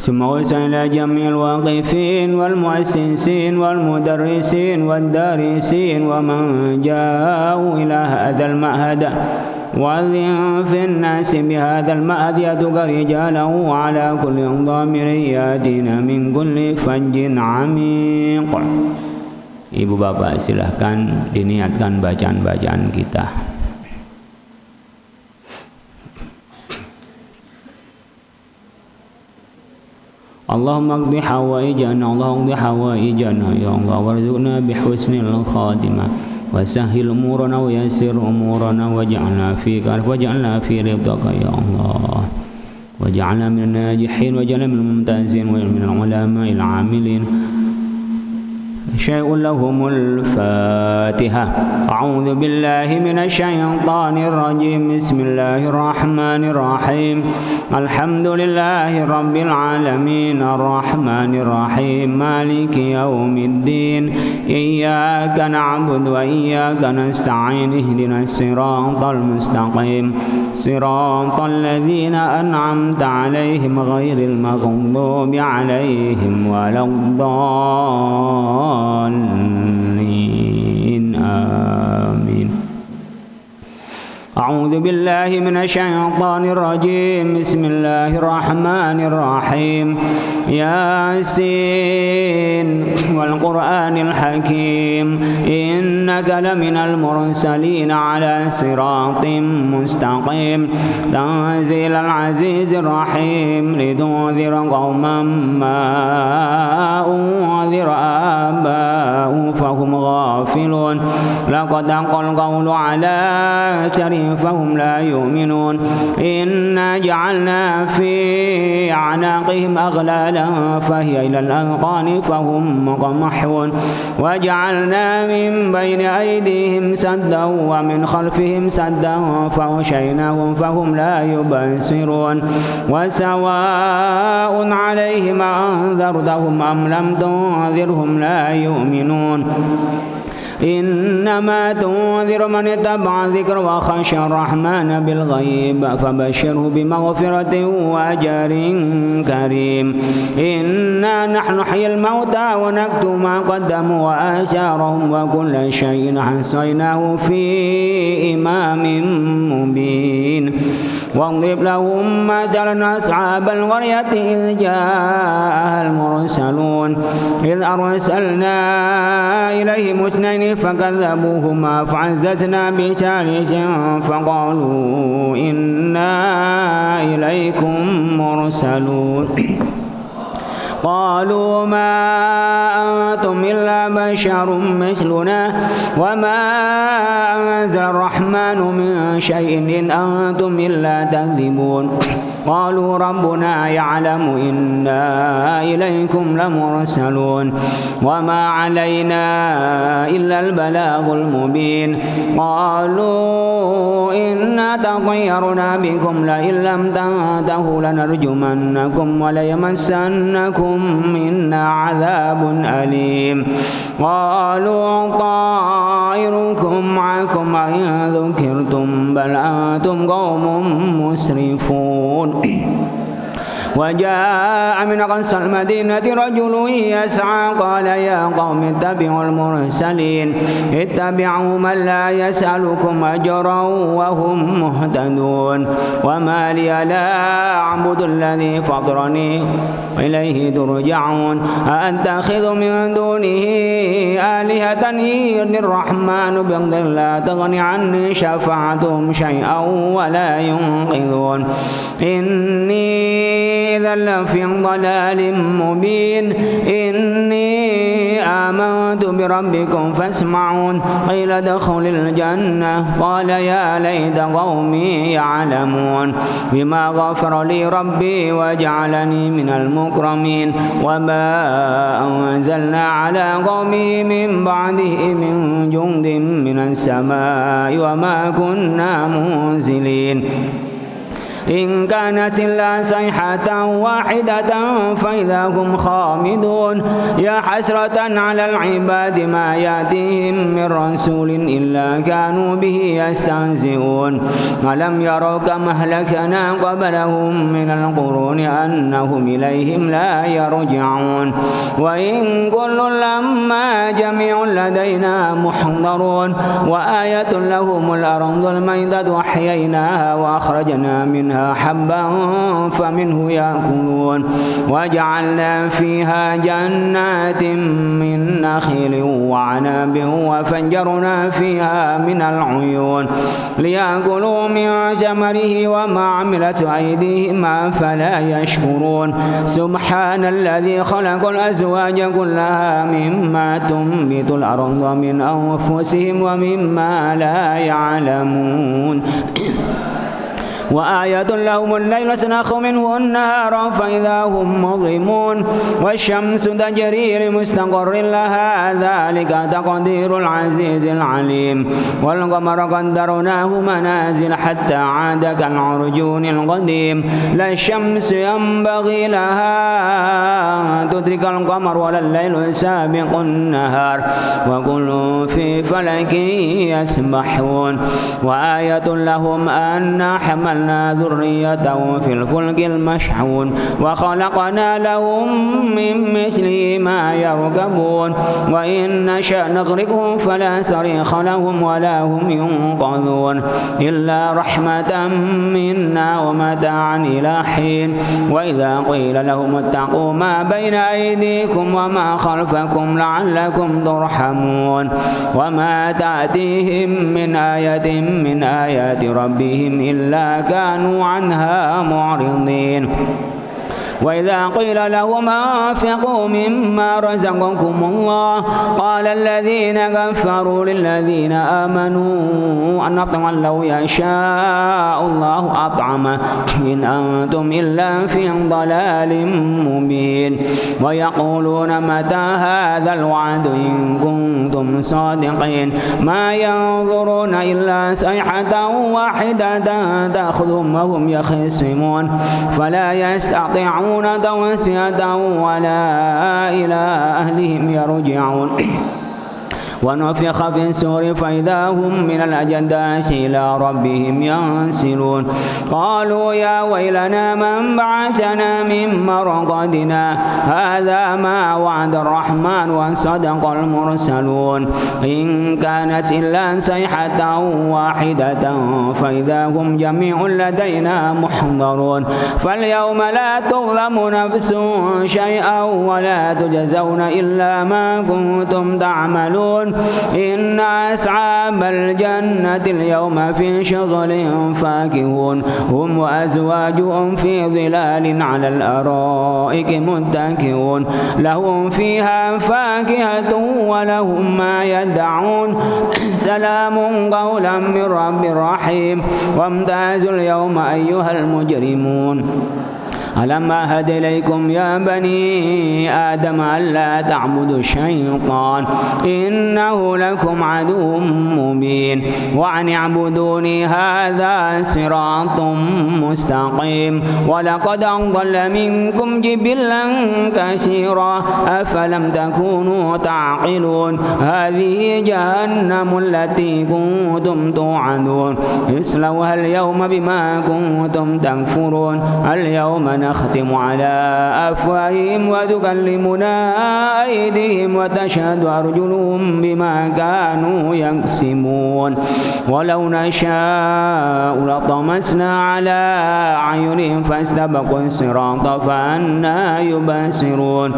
ثم وسع إلى جميع الواقفين والمؤسسين والمدرسين والدارسين ومن جاءوا إلى هذا المعهد وأذن في الناس بهذا المعهد يدق رجاله على كل ضامر يأتينا من كل فج عميق. Ibu bapak silahkan diniatkan bacaan-bacaan kita. Allahumma qdi hawaijana, Allahumma qdi hawaijana ya Allah, warzuqna bihusnil khatimah wa sahhil umurana wa yassir umurana waj'alna fi ridhaka ya Allah, waj'alna minal najihin waj'alna minal mumtazin wa minal ulama'il 'amilin. شيء لهم الفاتحة. أعوذ بالله من الشيطان الرجيم. بسم الله الرحمن الرحيم. الحمد لله رب العالمين الرحمن الرحيم مالك يوم الدين إياك نعبد وإياك نستعين اهدنا الصراط المستقيم صراط الذين أنعمت عليهم غير المغضوب عليهم ولا الضالين آمين. أعوذ بالله من الشيطان الرجيم. بسم الله الرحمن الرحيم. ياسين والقرآن الحكيم إنك لمن المرسلين على صراط مستقيم تنزيل العزيز الرحيم لتنذر قوما ما أنذر آباؤهم فهم غافلون لقد حق القول على أكثرهم فهم لا يؤمنون إنا جعلنا في أعناقهم أغلالا فهي إلى الأذقان فهم مقمحون وجعلنا من بين أيديهم سدا ومن خلفهم سدا فغشيناهم فهم لا يبصرون وسواء عليهم أنذرتهم أم لم تنذرهم لا يؤمنون إنما تنذر من اتبع الذكر وخشى الرحمن بالغيب فبشره بمغفرة وأجر كريم. إنا نحن نحيي الموتى ونكتب ما قدموا وآثارهم وكل شيء أحصيناه في إمام مبين. واضرب لهم مثلا أصحاب القرية إذ جاءها المرسلون إذ أرسلنا إليهم اثنين فكذبوهما فعززنا بثالث فقالوا إنا إليكم مرسلون قالوا ما أنتم إلا بشر مثلنا وما أنزل الرحمن من شيء إن أنتم إلا تكذبون قالوا ربنا يعلم إنا إليكم لمرسلون وما علينا إلا البلاغ المبين قالوا إنا تطيرنا بكم لئن لم تنتهوا لنرجمنكم وليمسنكم منا عذاب أليم قالوا طائركم معكم إن ذكرتم بل أنتم قوم مسرفون وجاء من أقصى المدينة رجل يسعى قال يا قوم اتبعوا المرسلين اتبعوا من لا يسألكم أجرا وهم مهتدون وما لي لا أعبد الذي فطرني إليه ترجعون أأتخذ من دونه آلهة يرني الرحمن بضر لا تغني عني شفاعتهم شيئا ولا ينقذون إني إذا لفي ضلال مبين إني آمنت بربكم فاسمعون قيل ادخل الجنة قال يا ليت قومي يعلمون بما غفر لي ربي وجعلني من المكرمين وما أنزلنا على قومه من بعده من جند من السماء وما كنا منزلين إن كانت إلا صيحة واحدة فإذا هم خامدون يا حسرة على العباد ما يأتيهم من رسول إلا كانوا به يستهزئون ألم يروا كما أهلكنا قبلهم من القرون أنهم إليهم لا يرجعون وإن كل لما جميع لدينا محضرون وآية لهم الأرض الميتة وأحييناها وأخرجنا منها حبا فمنه يأكلون وجعلنا فيها جنات من نخيل وعناب وفجرنا فيها من العيون ليأكلوا من ثمره وما عملت أيديهم فلا يشكرون سبحان الذي خلق الأزواج كلها مما تنبت الأرض من أنفسهم ومما لا يعلمون وآية لهم الليل نسلخ منه النهار فإذا هم مظلمون والشمس تجري لمستقر لها ذلك تقدير العزيز العليم والقمر قدرناه منازل حتى عاد كالعرجون القديم لا الشمس ينبغي لها أن تدرك القمر ولا الليل سابق النهار وكل في فلك يسبحون وآية لهم أن حملنا ذريتهم في الفلك المشحون وخلقنا لهم من مثله ما يركبون وإن نشأ نغرقهم فلا صريخ لهم ولا هم ينقذون إلا رحمة منا ومتاعا إلى حين وإذا قيل لهم اتقوا ما بين أيديكم وما خلفكم لعلكم ترحمون وما تأتيهم من آية من آيات ربهم إلا كانوا عنها معرضين وإذا قيل لهم أنفقوا مما رزقكم الله قال الذين كفروا للذين آمنوا أن نطعم لو يشاء الله أطعمه إن أنتم إلا في ضلال مبين ويقولون متى هذا الوعد إن كنتم صادقين ما ينظرون إلا صيحة واحدة تأخذهم وهم يخصمون فلا يستطيعون توسية ولا إلى أهلهم يرجعون ونفخ في السور فإذا هم من الأجداث إلى ربهم ينسلون قالوا يا ويلنا من بعثنا من مرقدنا هذا ما وعد الرحمن وصدق المرسلون إن كانت إلا صيحة واحدة فإذا هم جميع لدينا محضرون فاليوم لا تظلم نفس شيئا ولا تجزون إلا ما كنتم تعملون إن أصحاب الجنة اليوم في شغل فاكهون هم وأزواجهم في ظلال على الأرائك متكئون لهم فيها فاكهة ولهم ما يدعون سلام قولا من رب رحيم وامتازوا اليوم أيها المجرمون ألم أعهد إليكم يا بني آدم ألا تعبدوا الشيطان إنه لكم عدو مبين وأن اعبدوني هذا صراط مستقيم ولقد أضل منكم جبلا كثيرا أفلم تكونوا تعقلون هذه جهنم التي كنتم توعدون اصلوها اليوم بما كنتم تكفرون اليوم نختم على أفواههم وتكلمنا أيديهم وتشهد أرجلهم بما كانوا يكسبون ولو نشاء لطمسنا على أعينهم فاستبقوا الصراط فأنى يبصرون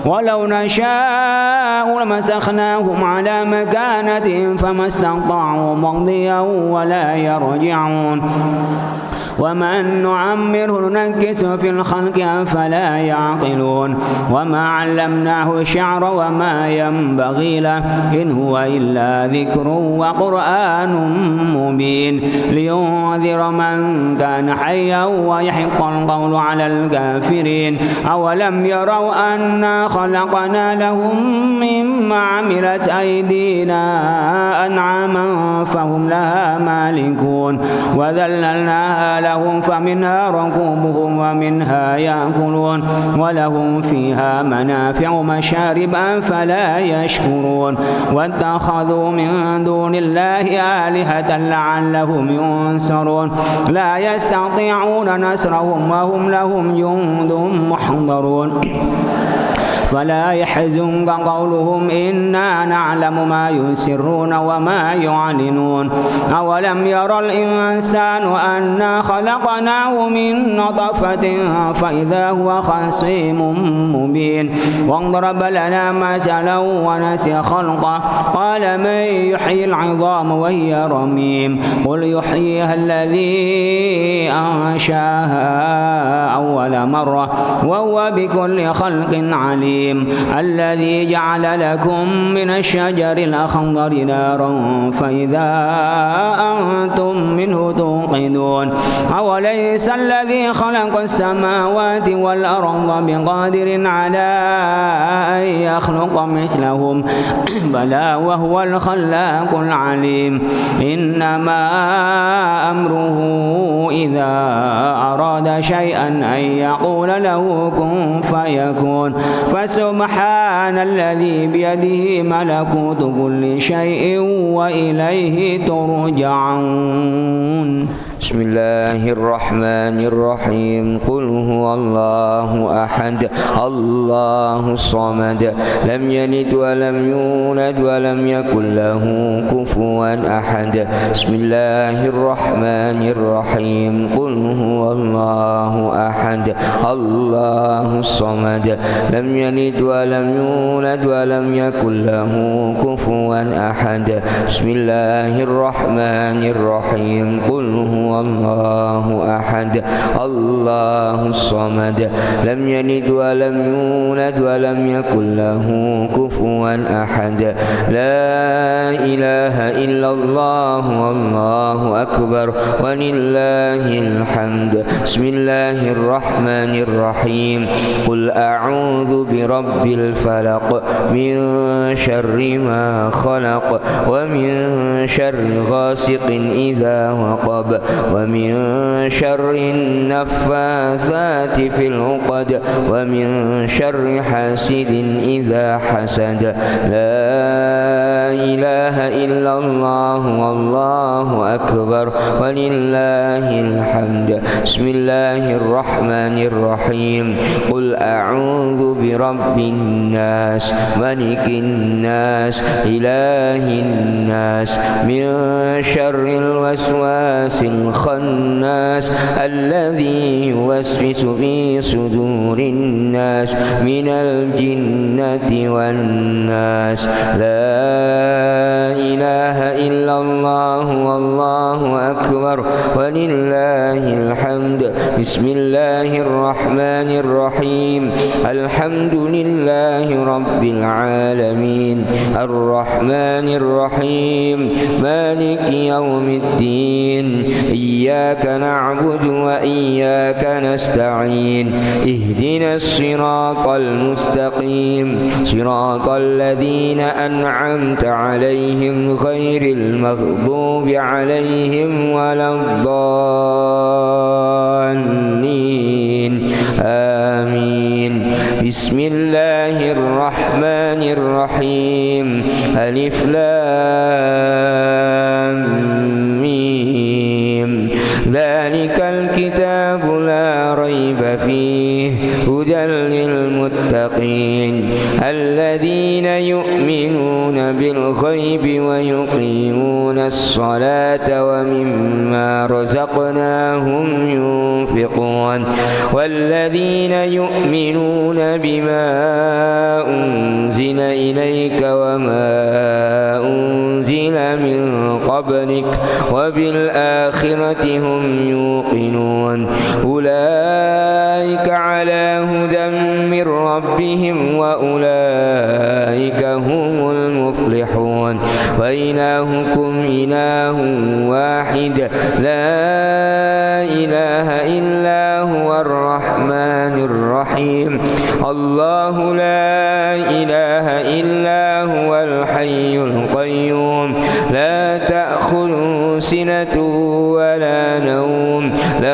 ولو نشاء لمسخناهم على مكانتهم فما استطاعوا مضيا ولا يرجعون ومن نعمره ننكسه في الخلق أفلا يعقلون وما علمناه الشعر وما ينبغي له إن هو إلا ذكر وقرآن مبين لينذر من كان حيا ويحق القول على الكافرين أولم يروا أنا خلقنا لهم مما عملت أيدينا أنعاما فهم لها مالكون وذللناها لهم فمنها ركوبهم ومنها يأكلون ولهم فيها منافع مشارب أفلا يشكرون واتخذوا من دون الله آلهة لعلهم ينصرون لا يستطيعون نصرهم وهم لهم جند محضرون فلا يحزنك قولهم إنا نعلم ما يسرون وما يعلنون أولم ير الإنسان أنا خلقناه من نطفة فإذا هو خصيم مبين واضرب لنا مثلا ونسي خلقه قال من يحيي العظام وهي رميم قل يحييها الذي أنشاها أول مرة وهو بكل خلق عليم الذي جعل لكم من الشجر الأخضر نارا فإذا أنتم منه توقدون أوليس الذي خلق السماوات والأرض بقادر على أن يخلق مثلهم بلى وهو الخلاق العليم إنما أمره إذا أراد شيئا أن يقول له كن فيكون فسبحان الذي بيده ملكوت كل شيء وإليه ترجعون بسم الله الرحمن الرحيم قل هو الله أحد الله الصمد لم يلد ولم يولد ولم يكن له كفوا أحد بسم الله الرحمن الرحيم قل هو الله أحد الله الصمد لم يلد ولم يولد ولم يكن له كفوا أحد بسم الله الرحمن الرحيم قل هو الله أحد الله الصمد لم يلد ولم يولد ولم يكن له كفوا أحد لا إله إلا الله والله أكبر ولله الحمد بسم الله الرحمن الرحيم قل أعوذ برب الفلق من شر ما خلق ومن شر غاسق إذا وقب ومن شر النفاثات في العقد ومن شر حاسد إذا حسد لا إله إلا الله والله أكبر ولله الحمد بسم الله الرحمن الرحيم قل أعوذ برب الناس ملك الناس إله الناس من شر الوسواس الخناس الذي يوسوس في صدور الناس من الجنة والناس لا إله إلا الله والله أكبر ولله الحمد بسم الله الرحمن الرحيم الحمد لله رب العالمين الرحمن الرحيم مالك يوم الدين إياك نعبد وإياك نستعين اهدنا الصراط المستقيم صراط الذين أنعمت عليهم غير المغضوب عليهم ولا الضالين آمين بسم الله الرحمن الرحيم ألف لام ميم ذلك الكتاب لا ريب فيه هدى للمتقين الذين يؤمنون بالغيب ويقيمون الصلاة ومما رزقناهم ينفقون والذين يؤمنون بما أنزل إليك وما أنزل من قبلك وبالآخرة هم يوقنون أولئك على هدى من ربهم وأولئك هم المفلحون وإلهكم إله واحد لا إله إلا هو الرحمن الرحيم الله لا إله إلا هو الحي القيوم لا تأخذه سنة ولا نوم له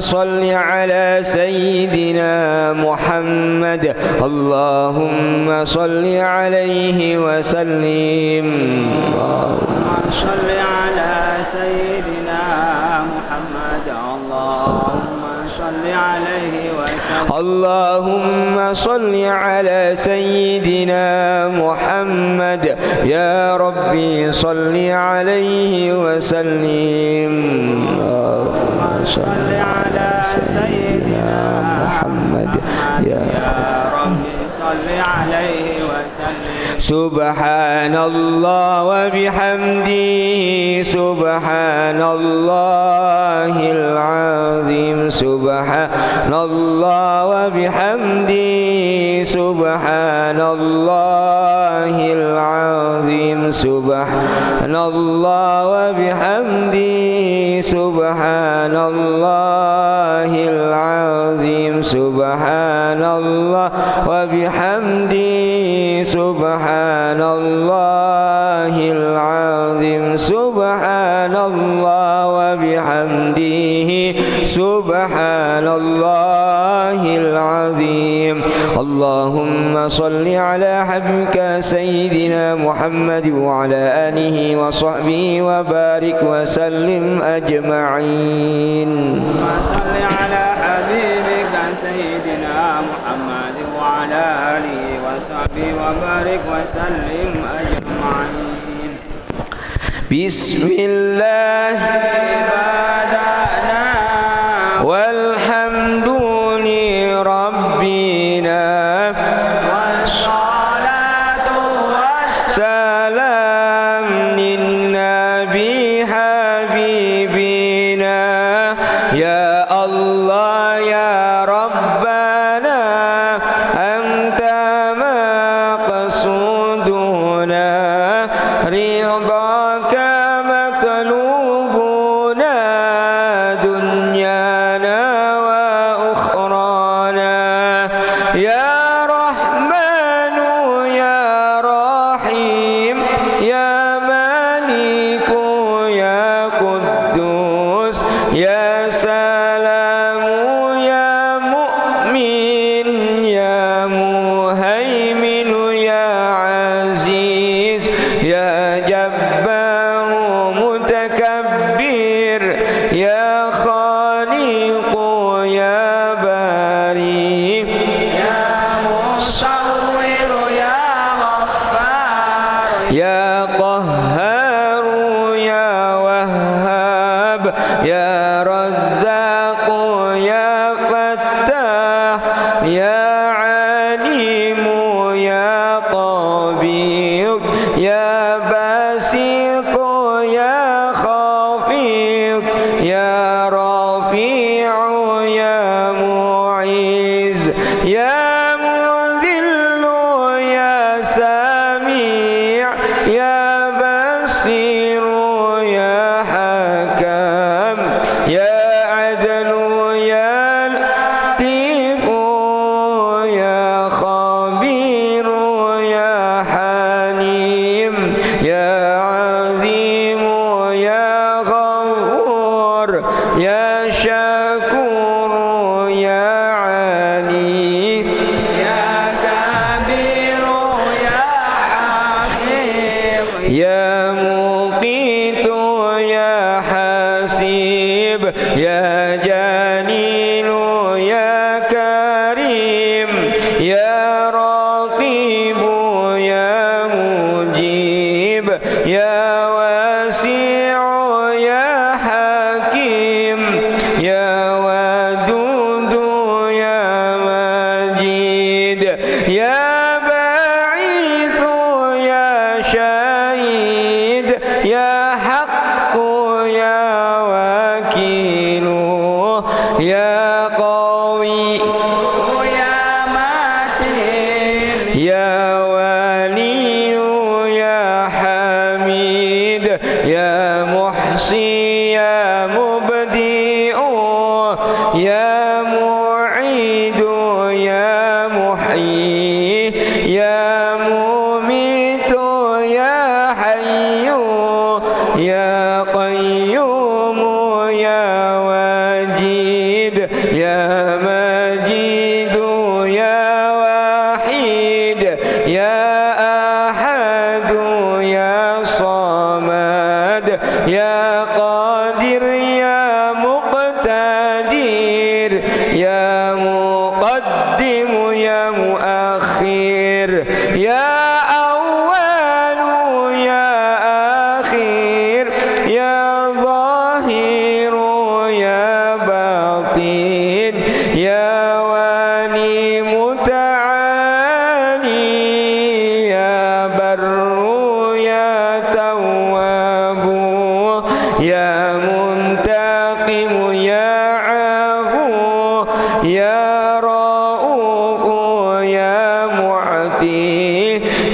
صل على سيدنا محمد اللهم صل عليه وسلم صل على سيدنا محمد اللهم صل عليه وسلم اللهم صل على سيدنا محمد يا ربي صل عليه وسلم صل على سيدنا محمد يا ربي صل عليه وسلم سبحان الله وبحمده سبحان الله العظيم سبحان الله وبحمده سبحان الله العظيم سبحان الله وبحمده سبحان الله العظيم سبحان الله وبحمده سبحان الله العظيم سبحان الله وبحمده سبحان الله العظيم اللهم صل على حبيبك سيدنا محمد وعلى آله وصحبه وبارك وسلم أجمعين صل على حبيبك سيدنا محمد وعلى آله وصحبه وبارك وسلم أجمعين بسم الله بدأنا والحمد لربنا والصلاة سلام للنبي حبيبنا يا الله يا ربنا أنت مقصودنا رضاك مطلوبنا دنيانا وأخرانا يا رحمن يا رحيم يا مالك يا قدوس يا سلام يا مؤمن يا مهيمن يا عزيز يا جبار متكبر يا خالق يا باري يا مصور يا غفار يا قهار يا وهاب يا رزاق يا فتاح يا عليم يا طبيب يا باسط يا خفيض يا رفيع يا معز يا مذل يا سميع يا بصير يا حكم يا عدل يا لطيف يا خبير يا حليم يا عظيم يا غفور يا شكور يا عليم يا كبير يا حفيظ يا مقيت يا حسيب يا جليل يا كريم يا رقيب يا مجيب يا واسع يا حكيم يا ودود يا مجيد يا بعيث يا شهيد يا حق يا وكيل يا قوي يا متين يا ولي يا حميد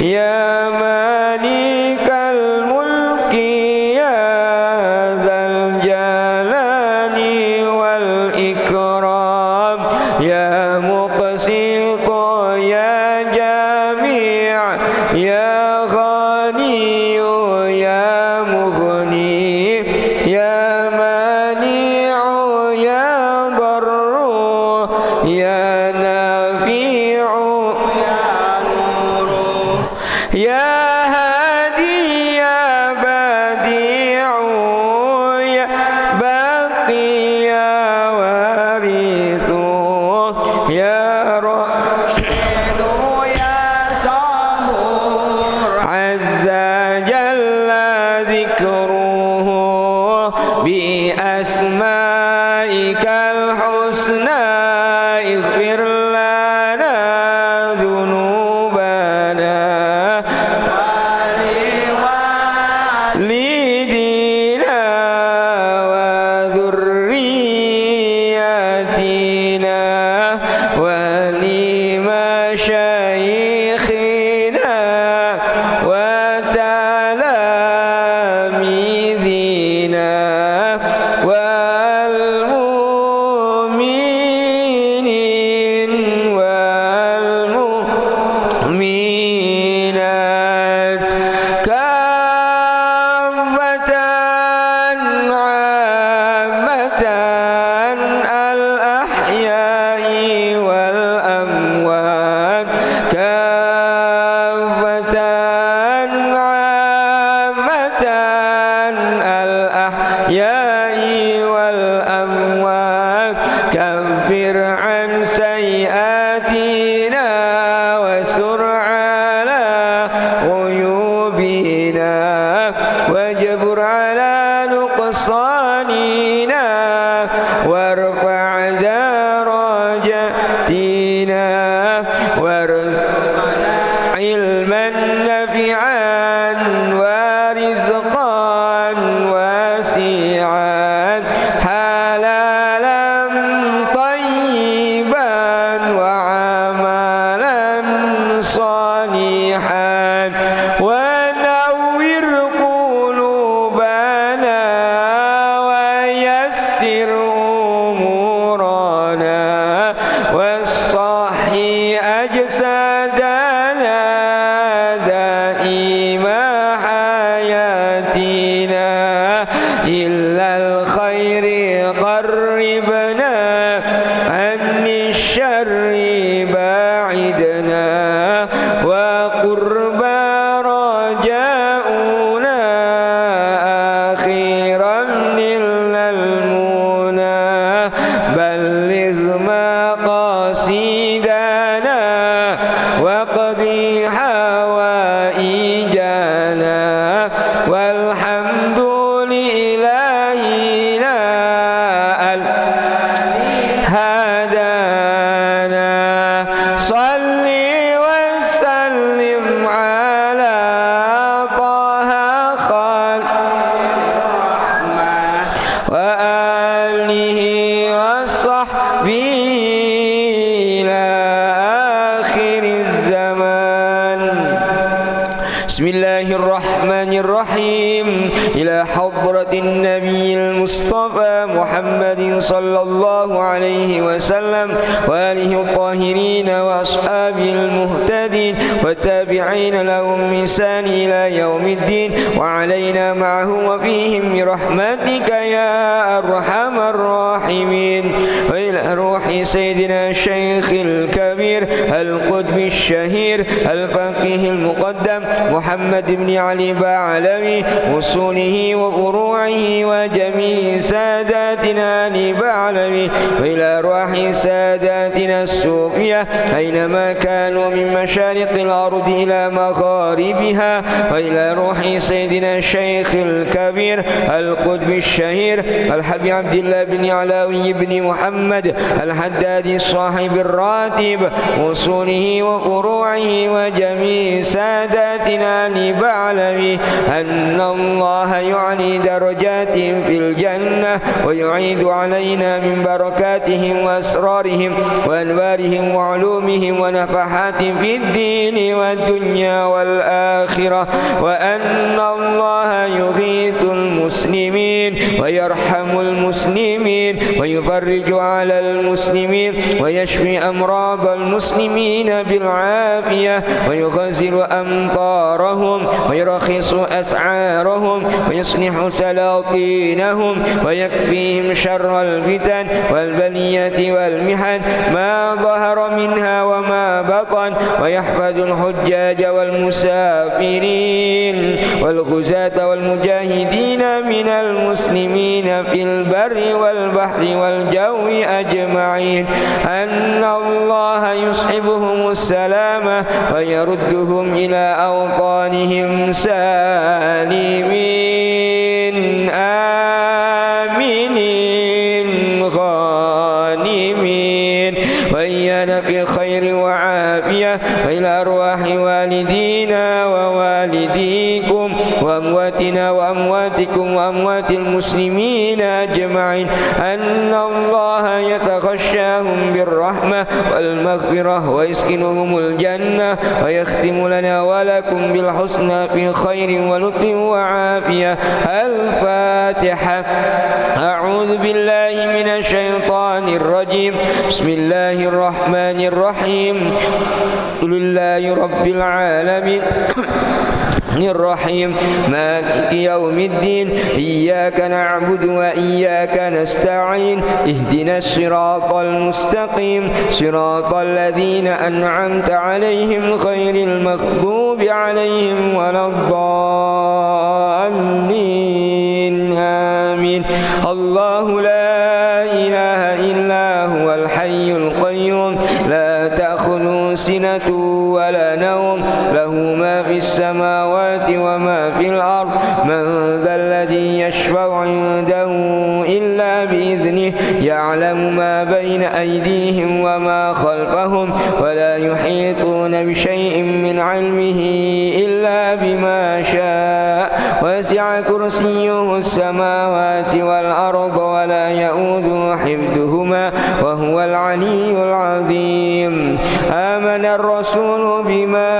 يا مالك الملك يا ذا الجلال والإكرام يا مقسط يا جميع يا غني يا مغني يا مانع يا ضر يا نافع يا نور يا هادي يا بديع يا باقي يا وارث يا رشيد يا صبور عز جل ذكره بأسمائك الحسنى اغفر لنا ذنوبنا ولوالدينا وذرياتنا ولمشايخنا وتلاميذنا والمؤمنين والمؤمنات كافة عامة الأحياء والأموات كافة عامة الأحياء والأموات كفر عن سيئاتنا واستر على عيوبنا واجبر على نقصاننا وارفع درجاتنا وارزقنا علما نافعا ورزقا واسعا حلالا طيبا وعملا صالحا ونور قلوبنا ويسر أمورنا واصحي أجسادنا دائم حياتنا إلا الخير قربنا عن الشر باعدنا وقرب رجاؤنا آخرا إلا المنى بلغ مقاصدنا واقضي حوائجنا والحمد لإلهنا هدانا صل وسلم على طه خلق الرحمن وآله وصحبه إلى آخر الزمان. بسم الله الرحمن الرحيم. إلى حضرة النبي المصطفى محمد صلى الله عليه وسلم وآله الطاهرين وأصحابه المهتدين والتابعين لهم بإحسان إلى يوم الدين وعلينا معهم وفيهم برحمتك يا أرحم الراحمين. وإلى روح سيدنا الشيخ الكبير القطب الشهير الفقيه المقدم محمد بن علي بعلوي وصوله وفروعه وجميع ساداتنا بعلوي. وإلى أرواح ساداتنا الصوفية أينما كانوا من مشارق الأرض إلى مغاربها. وإلى روح سيدنا الشيخ الكبير القطب الشهير الحبيب عبد الله بن علاوي بن محمد الحدادي صاحب الراتب وأصوله وفروعه وجميع ساداتنا لبعلمه أن الله يعلي درجاتهم في الجنة ويعيد علينا من بركاتهم وأسرارهم وأنوارهم وعلومهم ونفحاتهم في الدين والدنيا والآخرة، وأن الله يغيث المسلمين ويرحم المسلمين ويفرج على المسلمين ويشفي أمراض المسلمين بالعافية ويغزل أمطارهم ويرخص أسعارهم ويصلح سلاطينهم ويكفيهم شر الفتن والبلية والمحن ما ظهر منها وما بطن، ويحفظ الحجاج والمسافرين والغزاة والمجاهدين من المسلمين في البر والبحر والجو أجمعين، أن الله يصحبهم السلامة ويردهم إلى أوطانهم سالمين آمنين غانمين، وإيانا في خير وعافية، وإلى أرواح والدينا ووالديكم وأمواتنا وأمواتكم وأموات المسلمين أجمعين، أن الله يتغشاهم بالرحمة والمغفرة ويسكنهم الجنة ويختم لنا ولكم بالحسنى في خير ولطف وعافية. الفاتحة. أعوذ بالله من الشيطان الرجيم. بسم الله الرحمن الرحيم. لله رب العالمين الرحيم مالك يوم الدين، إياك نعبد وإياك نستعين، اهدنا الصراط المستقيم صراط الذين أنعمت عليهم غير المغضوب عليهم ولا الضالين آمين. الله لا إله إلا هو الحي القيوم لا تأخذه سنة ولا نوم، له ما في السماوات وما في الأرض، من ذا الذي يشفع عنده إلا بإذنه، يعلم ما بين أيديهم وما خلفهم، ولا يحيطون بشيء من علمه إلا بما شاء، وسع كرسيه السماوات والأرض ولا يؤوده حفظهما وهو العلي العظيم. آمن الرسول بما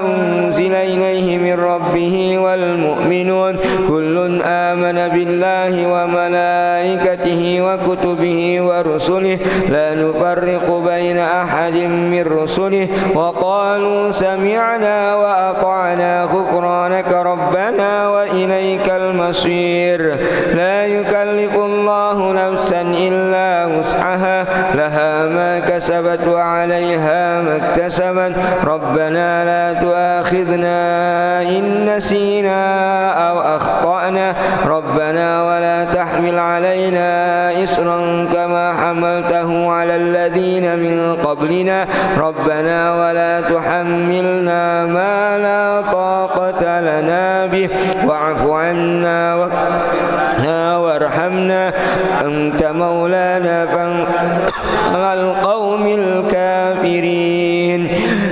أنزل إليه من ربه والمؤمنون كل آمن بالله وملائكته وكتبه ورسله لا نفرق بين أحد من رسله، وقالوا سمعنا وأطعنا غفرانك ربنا وإليك المصير. لا يكلف الله نفسا إلا وسعها، لها ما كسبت وعليها ما اكتسبت، ربنا لا تؤاخذنا إن نسينا أو أخطأنا، ربنا ولا تحمل علينا إصرا كما حملته على الذين من قبلنا، ربنا ولا تحملنا ما لا طاقة لنا به، واعف عنا وارحمنا أنت مولانا فانصرنا على القوم الكافرين.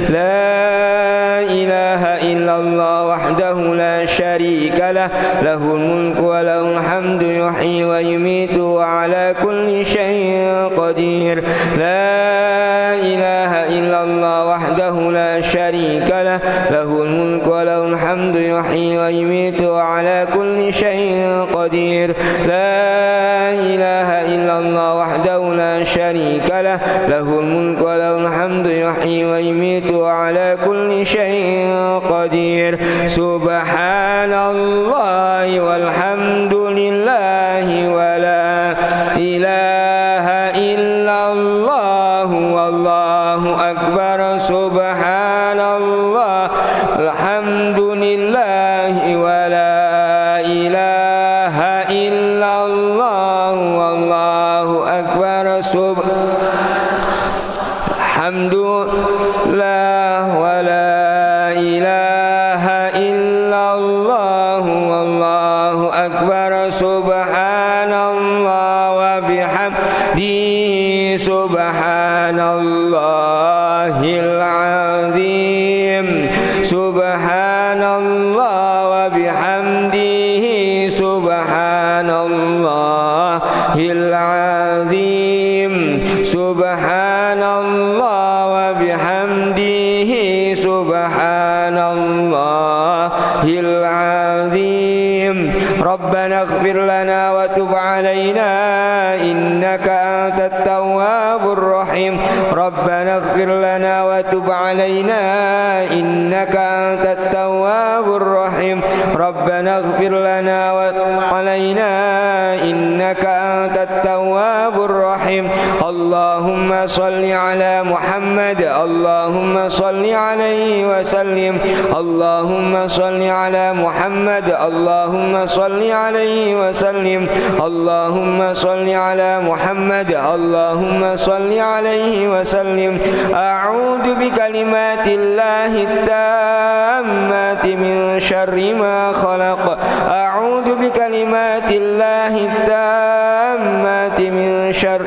لا إله إلا الله وحده لا شريك له، له الملك وله الحمد يحيي ويميت وعلى كل شيء قدير. لا إله إلا الله وحده لا شريك له، له الملك وله الحمد يحيي ويميت وعلى كل شيء قدير. لا إله إلا الله وحده لا شريك له، له الملك وله الحمد يحيي ويميت وعلى كل شيء قدير. سبحان الله والحمد لله ولا إله إلا الله والله أكبر. سبحان الله الحمد لله ولا إله إلا الله والله أكبر. الحمد لله ولا إله إلا الله والله أكبر. سبحان الله وبحمده سبحان الله الله العظيم. ربنا اغفر لنا وتب علينا إنك أنت التواب الرحيم. ربنا اغفر لنا وتب علينا إنك أنت التواب الرحيم. ربنا اغفر لنا وتب علينا إنك أنت التواب الرحيم. اللهم صل على محمد. اللهم صل عليه وسلم. اللهم صل على محمد. اللهم صل عليه وسلم. اللهم صل على محمد. اللهم صل عليه وسلم. أعوذ بكلمات الله التامات من شر ما خلق. أعوذ بكلمات الله التامات من شر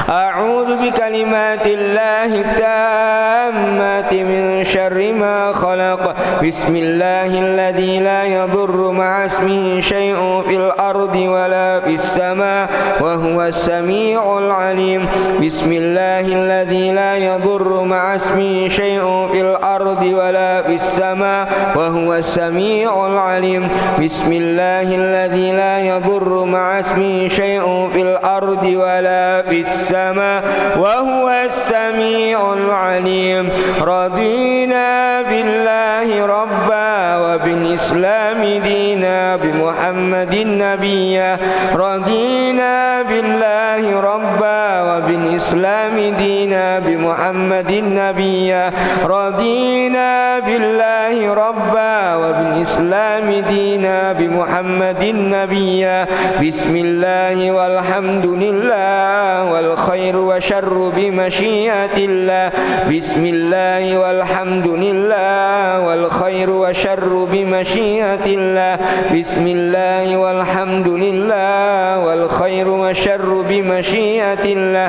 أعوذ بكلمات الله التامات من شر ما خلق. بسم الله الذي لا يضر مع اسمه شيء في الأرض ولا في السماء وهو السميع العليم. بسم الله الذي لا يضر مع اسمه شيء في الأرض ولا في السماء وهو السميع العليم. بسم الله الذي لا يضر مع اسمه شيء في الأرض ولا في السماء وهو السميع العليم. رضينا بالله ربا وبالإسلام دينا بمحمد نبيا. رضينا بالله ربا وبالإسلام دينا بمحمد نبيا. رضينا بالله ربا وبالإسلام دينا بمحمد نبيا. بسم الله والحمد لله والخير وشر بمشيئة الله. بسم الله والحمد لله والخير وشر بمشيئة الله. بسم الله والحمد لله والخير وشر بمشيئة الله.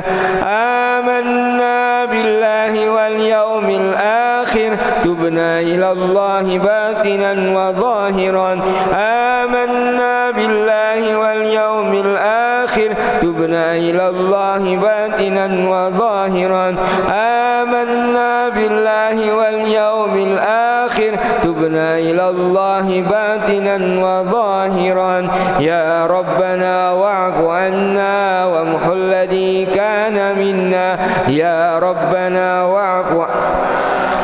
آمنا بالله واليوم الآخر تبنا إلى الله باطنا وظاهرا. آمنا بالله واليوم الآخر تبنا إلى الله باطنا وظاهرا. آمنا بالله واليوم الآخر تبنا إلى الله باطنا وظاهرا. يا ربنا واعف عنا وامحو الذي كان منا. يا ربنا واعف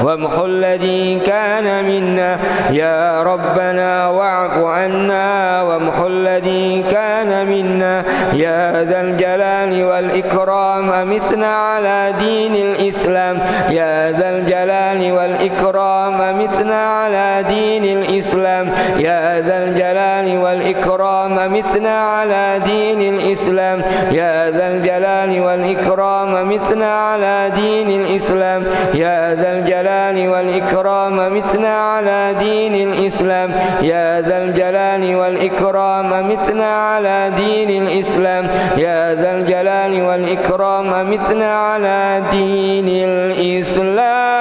وامحو الذي كان منا. يا ربنا واعف عنا وامحو الذي كان منا. يا ذا الجلال والإكرام أمتنا على دين الإسلام. يا ذا الجلال والإكرام أمتنا على دين الإسلام. يا ذا الجلال والإكرام أمتنا على دين الإسلام. يا ذا الجلال والإكرام أمتنا على دين الإسلام. يا ذا الجلال والإكرام أمتنا على دين الإسلام. يا ذا الجلال والإكرام أمتنا على دين الإسلام. يا ذا الجلال والإكرام أمتنا على دين الإسلام.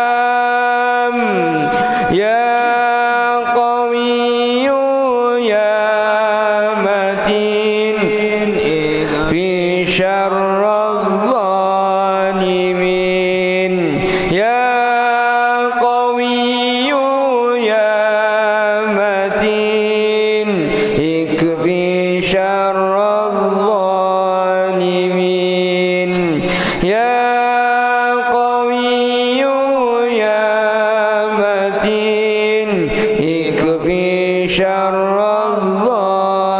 يا قوي يا متين في شر الظالمين. يا قوي يا متين اكفي شر الظالمين. يا قوي يا متين اكفي شر الظالمين.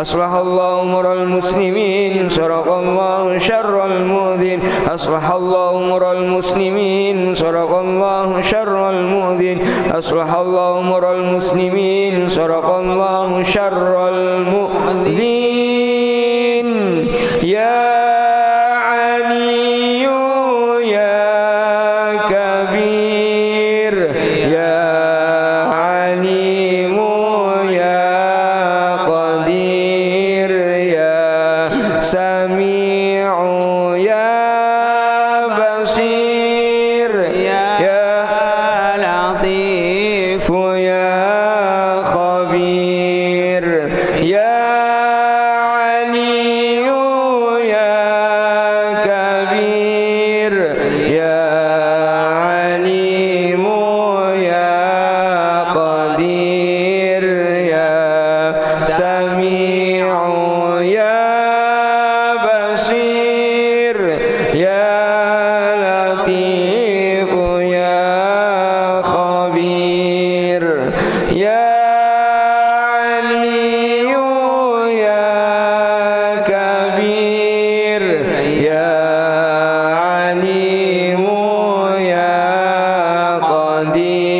أصلح الله أمور المسلمين. صرف الله شر المؤذين. أصلح الله أمور المسلمين. صرف الله شر المؤذين. أصلح الله أمور المسلمين. صرف الله شر المؤذين. يا علي يا كبير يا عليم يا قدير يا سميع يا بصير يا لطيف يا خبير يا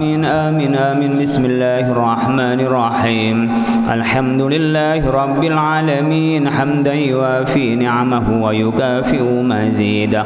آمين آمين آمين. بسم الله الرحمن الرحيم. الحمد لله رب العالمين حمدا يوافي نعمه ويكافئ مزيده.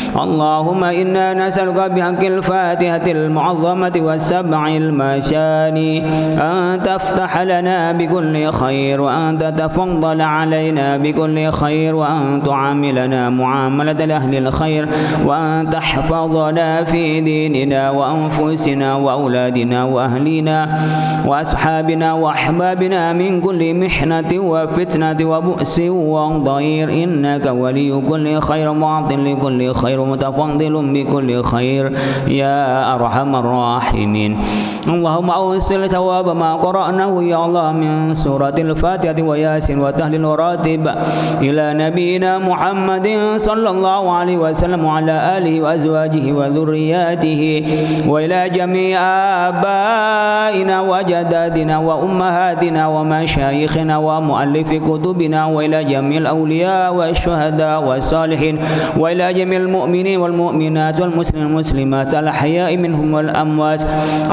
اللهم إنا نسألك بحق الفاتحة المعظمة والسبع المثاني أن تفتح لنا بكل خير، وأن تتفضل علينا بكل خير، وأن تعاملنا معاملة أهل الخير، وأن تحفظنا في ديننا وأنفسنا وأولادنا وأهلنا وأصحابنا وأحبابنا من كل محنة وفتنة وبؤس وضير، إنك ولي كل خير معط لكل خير متفضل بكل خير يا أرحم الراحمين. اللهم أوصل ثواب ما قرأناه يا الله من سورة الفاتحة وياسين وتهليل وراتب إلى نبينا محمد صلى الله عليه وسلم وعلى آله وأزواجه وذرياته، وإلى جميع آبائنا وجدادنا وأمهاتنا ومشايخنا ومؤلف كتبنا، وإلى جميع الأولياء والشهداء والصالحين، وإلى جميع المؤمنين والمؤمنات والمسلمين والمسلمات الأحياء منهم والأموات.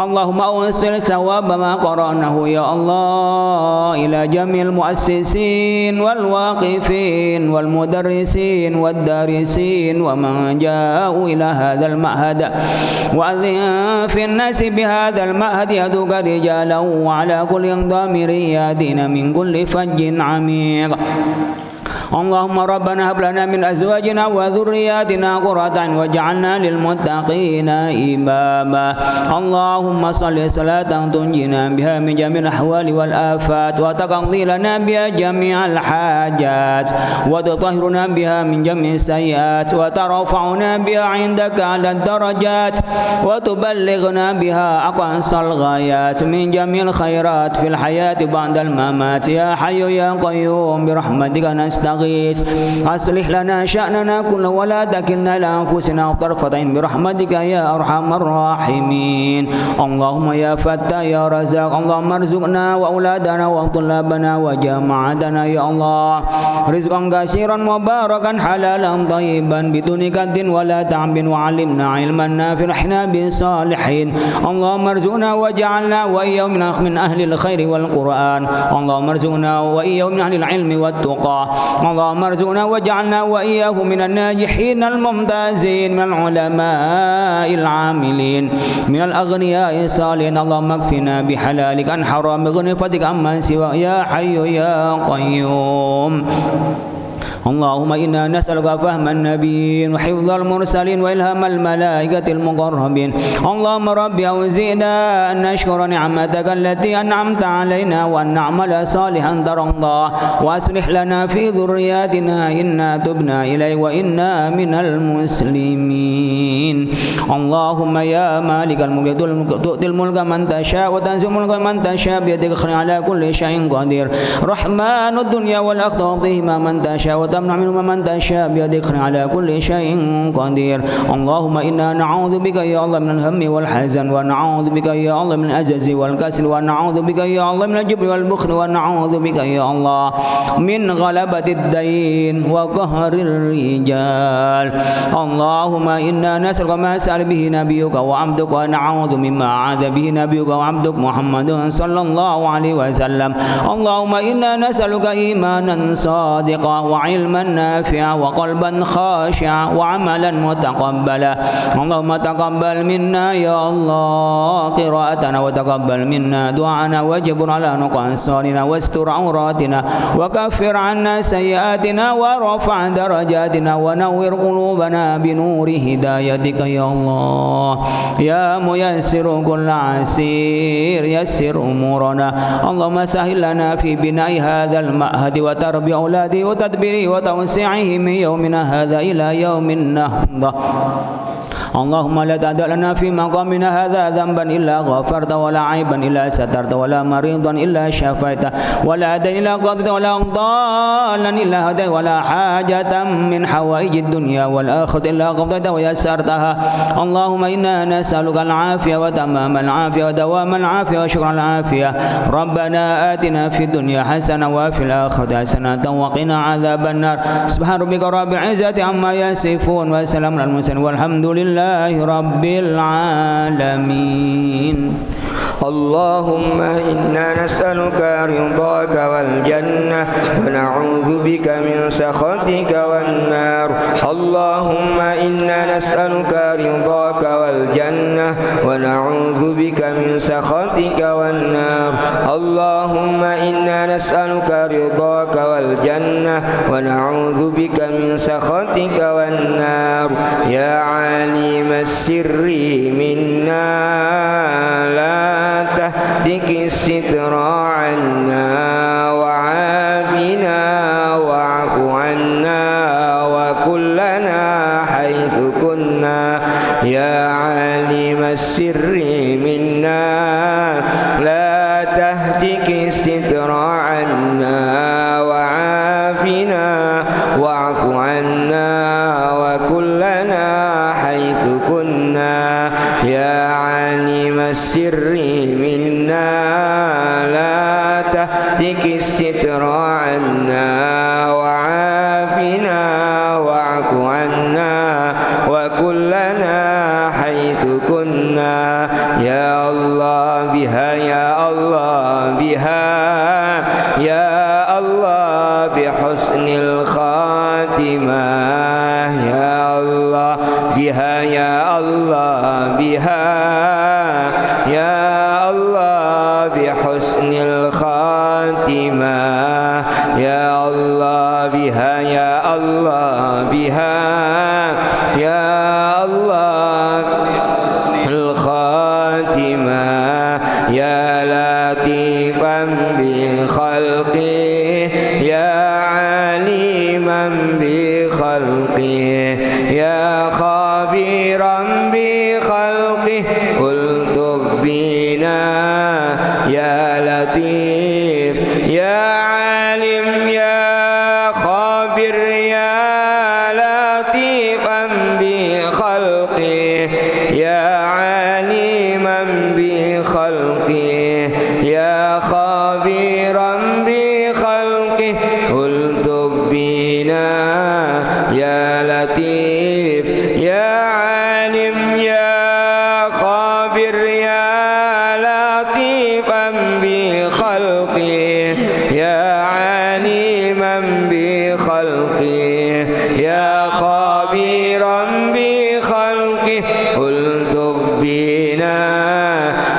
اللهم أوصل ثواب ما قرأناه يا الله إلى جميع المؤسسين والواقفين والمدرسين والدارسين ومن جاءوا إلى هذا المعهد، وأذن في الناس بهذا المعهد يدوك رجالا وعلى كل ضامر يأتين من كل فج عميق. اللهم ربنا هب لنا من أزواجنا وذرياتنا قرة أعين واجعلنا للمتقين إماما. اللهم صل صلاة تنجينا بها من جميع الأحوال والآفات، وتقضي لنا بها جميع الحاجات، وتطهرنا بها من جميع السيئات، وترفعنا بها عندك على الدرجات، وتبلغنا بها أقصى الغايات من جميع الخيرات في الحياة بعد الممات. يا حي يا قيوم برحمتك نستغيث، أصلح لنا شأننا كله ولا تكلنا إلى أنفسنا طرفة عين برحمتك يا أرحم الراحمين. اللهم يا فتاح يا رزاق، اللهم ارزقنا وأولادنا وطلابنا وجماعتنا يا الله رزقا كثيرا مباركا حلالا طيبا بدون كد ولا تعب، وعلمنا علما نافعا احنا بالصالحين. اللهم ارزقنا واجعلنا وإياهم من أهل الخير والقرآن. اللهم ارزقنا وإياهم من أهل العلم والتقى. اللهم ارزقنا واجعلنا وإياه من الناجحين الممتازين، من العلماء العاملين، من الأغنياء الصالحين. اللهم اكفنا بحلالك عن حرام بغنفتك عمن سواك يا حي يا قيوم. اللهم إنا نسألك فهم النبيين وحفظ المرسلين وإلهام الملائكة المقربين. اللهم رب أوزئنا أن نشكر نعمتك التي أنعمت علينا وأن نعمل صالحا ترضاه، وأصلح لنا في ذرياتنا إنا تبنا إليك وإنا من المسلمين. اللهم يا مالك الملك تؤتي الملك من تشاء وتنزع الملك من تشاء بيدك الخير على كل شيء قدير، رحمن الدنيا والآخرة تعطيهما من تشاء وتمنع منهما من تشاء بيدك الخير على كل شيء قدير. اللهم إنا نعوذ بك يا الله من الهم والحزن، ونعوذ بك يا الله من العجز والكسل، ونعوذ بك يا الله من الجبن والبخل، ونعوذ بك يا الله من غلبة الدين وقهر الرجال. اللهم إنا نسألك ما سأل به نبيك وعبدك، ونعوذ مما عاذ به نبيك وعبدك محمد صلى الله عليه وسلم. اللهم إنا نسألك إيمانا صادقا وعلما نافعا وقلبا خاشعا وعملا متقبلا. اللهم تقبل منا يا الله قراءتنا، وتقبل منا دعاءنا، واجبر على نقصاننا، واستر عوراتنا، وكفر عنا سيئاتنا، وارفع درجاتنا، ونور قلوبنا بنور هدايتك يا الله. يا ميسر كل عسير يسر أمورنا. اللهم سهل لنا في بناء هذا المعهد وتربية أولاده وتدبيره وتوسيعه من يومنا هذا إلى يوم النهضة. اللهم لا تدع لنا في مقامنا هذا ذنبا إلا غفرت، ولا عيبا إلا سترت، ولا مريضا إلا شفيت، ولا دين إلا قضيت، ولا ضالا إلا هديت، ولا حاجة من حوائج الدنيا والآخرة إلا قضيتها ويسرتها. اللهم إنا نسألك العافية وتمام العافية ودوام العافية وشكر العافية. ربنا آتنا في الدنيا حسنة وفي الآخرة حسنة وقنا عذاب النار. سبحان ربك رب العزة عما يصفون وسلام على المرسلين والحمد لله لله رب العالمين. اللهم إنا نسألك رضاك والجنة ونعوذ بك من سخطك والنار. اللهم إنا نسألك رضاك والجنة ونعوذ بك من سخطك والنار. اللهم إنا نسألك رضاك والجنة ونعوذ بك من سخطك والنار. يا عالم السر منا لا تهتك الستر عنا وعافنا واعف عنا وكلنا حيث كنا. يا عالم السر منا لا تهتك الستر عنا وعافنا واعف عنا وكلنا حيث كنا. يا عالم السر منا لا تهتك الستر عنا وعافنا واعف عنا وكلنا حيث كنا. يا الله بها يا الله بها يا الله بحسن الخاتمة. يا الله بها يا الله بها يا الله بحسن الخاتمة. يا الله بها يا الله بها يا الله بحسن الخاتمة. يا لطيفا بخلقه يا عليما بخلقه يا خبيرا بخلقه الطف بنا. يا لطيف يا عالم يا خبير يا لطيفا بخلقه يا عليما بخلقه يا خبيرا بخلقه الطف بنا. يا لطيف يا عالم يا خبير يا لطيفا بخلقه يا عليما بخلقه يا خبيرا بخلقه الطف بنا.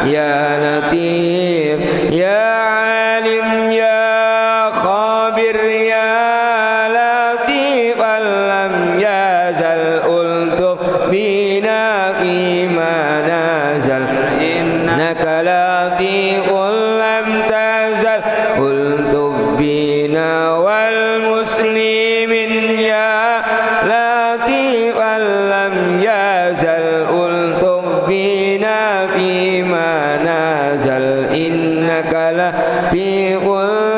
يا لطيف يا عالم يا خبير يا لطيفا لم يزل الطف بنا فيما نزل. إنك لطيف لم تزل الطف بنا والمسلمين. يا لطيفا لم يزل الطف بنا فيما نزل. إنك لطيف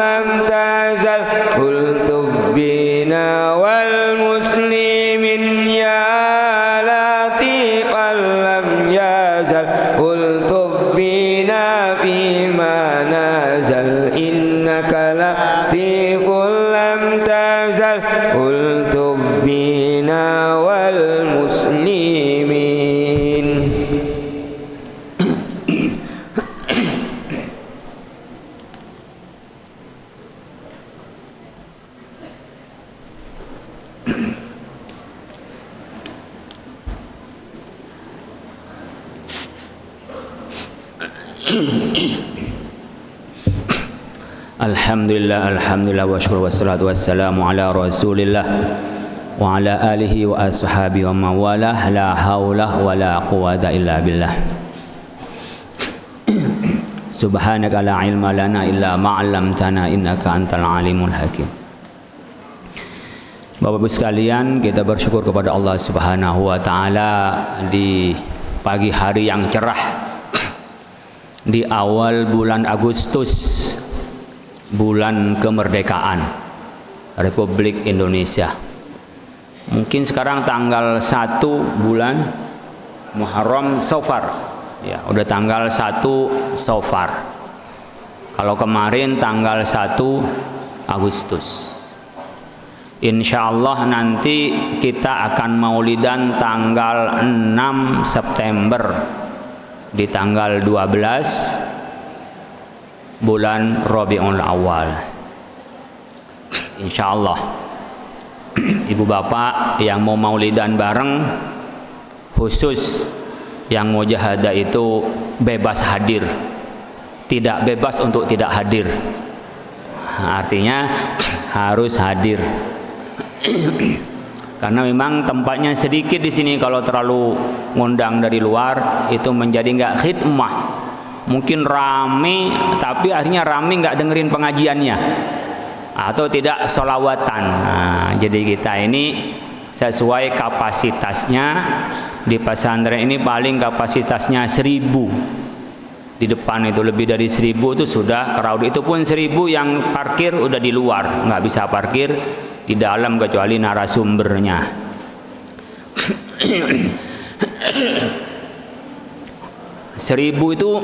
لم تزل الطف بنا والمسلمين. يا لطيفا لم يزل الطف بنا فيما نزل. إنك لطيف لم تزل الطف بنا والمسلمين. Alhamdulillah, alhamdulillah wa syukur wassalatu wassalamu ala rasulillah wa ala alihi wa ashabihi wa mawalah. La hawla wa la quwata illa billah. Subhanaka la ilma lana illa ma'allamtana innaka antal alimul hakim. Bapak-Ibu sekalian, kita bersyukur kepada Allah Subhanahu wa taala di pagi hari yang cerah di awal bulan Agustus, bulan kemerdekaan Republik Indonesia. Mungkin sekarang tanggal 1 bulan Muharram Safar. Ya, udah tanggal 1 Safar. Kalau kemarin tanggal 1 Agustus. Insya Allah nanti kita akan maulidan tanggal 6 September di tanggal 12 bulan Rabiul Awal. Insya Allah. Ibu bapak yang mau maulidan bareng, khusus yang mujahadah itu bebas hadir, tidak bebas untuk tidak hadir. Artinya harus hadir. Karena memang tempatnya sedikit di sini, kalau terlalu ngundang dari luar itu menjadi nggak khidmah. Mungkin rame, tapi akhirnya rame nggak dengerin pengajiannya atau tidak sholawatan. Nah, jadi kita ini sesuai kapasitasnya. Di pesantren ini paling kapasitasnya 1000. Di depan itu lebih dari 1000 itu sudah crowd. Itu pun 1000 yang parkir udah di luar, nggak bisa parkir di dalam kecuali narasumbernya. Seribu itu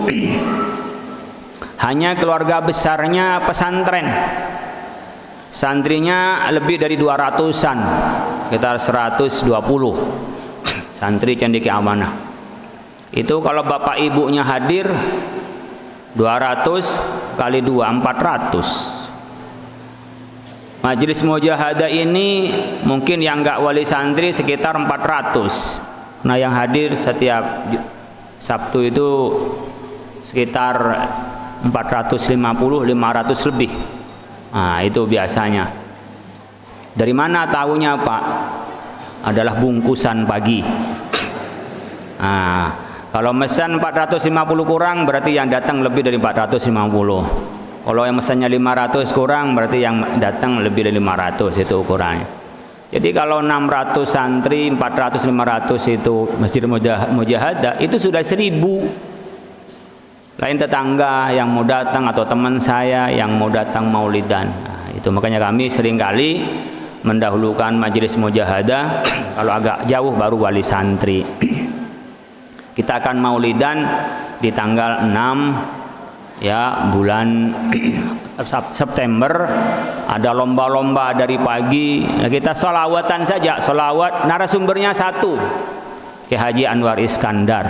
hanya keluarga besarnya pesantren. Santrinya lebih dari 200-an, sekitar 120 santri Cendekia Amanah. Itu kalau bapak ibunya hadir 200 kali 2 400. Majelis mujahadah ini mungkin yang enggak wali santri sekitar 400. Nah, yang hadir setiap Sabtu itu sekitar 450 500 lebih. Nah, itu biasanya. Dari mana tahunya, Pak? Adalah bungkusan pagi. Nah, kalau mesan 450 kurang berarti yang datang lebih dari 450. Kalau yang mesannya 500 kurang berarti yang datang lebih dari 500, itu ukurannya. Jadi kalau 600 santri, 400 500 itu masjid mujahadah, itu sudah 1000. Lain tetangga yang mau datang atau teman saya yang mau datang maulidan. Nah, itu makanya kami seringkali mendahulukan majelis mujahadah, kalau agak jauh baru wali santri. Kita akan maulidan di tanggal 6 ya bulan September. Ada lomba-lomba dari pagi. Nah, kita sholawatan saja, sholawat narasumbernya satu, Ki Haji Anwar Iskandar,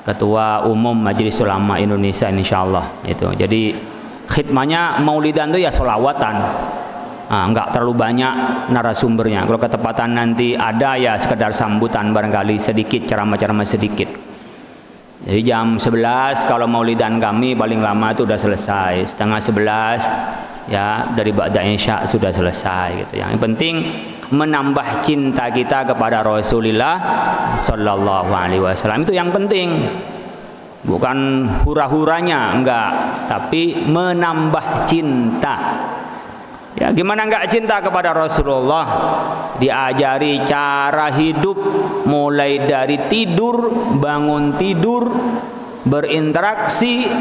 Ketua Umum Majelis Ulama Indonesia, insyaallah. Itu jadi khidmahnya maulidan itu ya sholawatan. Nah, enggak terlalu banyak narasumbernya. Kalau ketepatan nanti ada ya sekedar sambutan barangkali sedikit, ceramah-ceramah sedikit. Jadi jam 11 kalau maulidan kami paling lama itu udah selesai. Setengah 11 ya dari ba'da isya sudah selesai gitu. Yang penting menambah cinta kita kepada Rasulullah sallallahu alaihi wasallam, itu yang penting. Bukan hura-huranya, enggak, tapi menambah cinta. Ya, gimana enggak cinta kepada Rasulullah? Diajari cara hidup mulai dari tidur, bangun tidur, berinteraksi,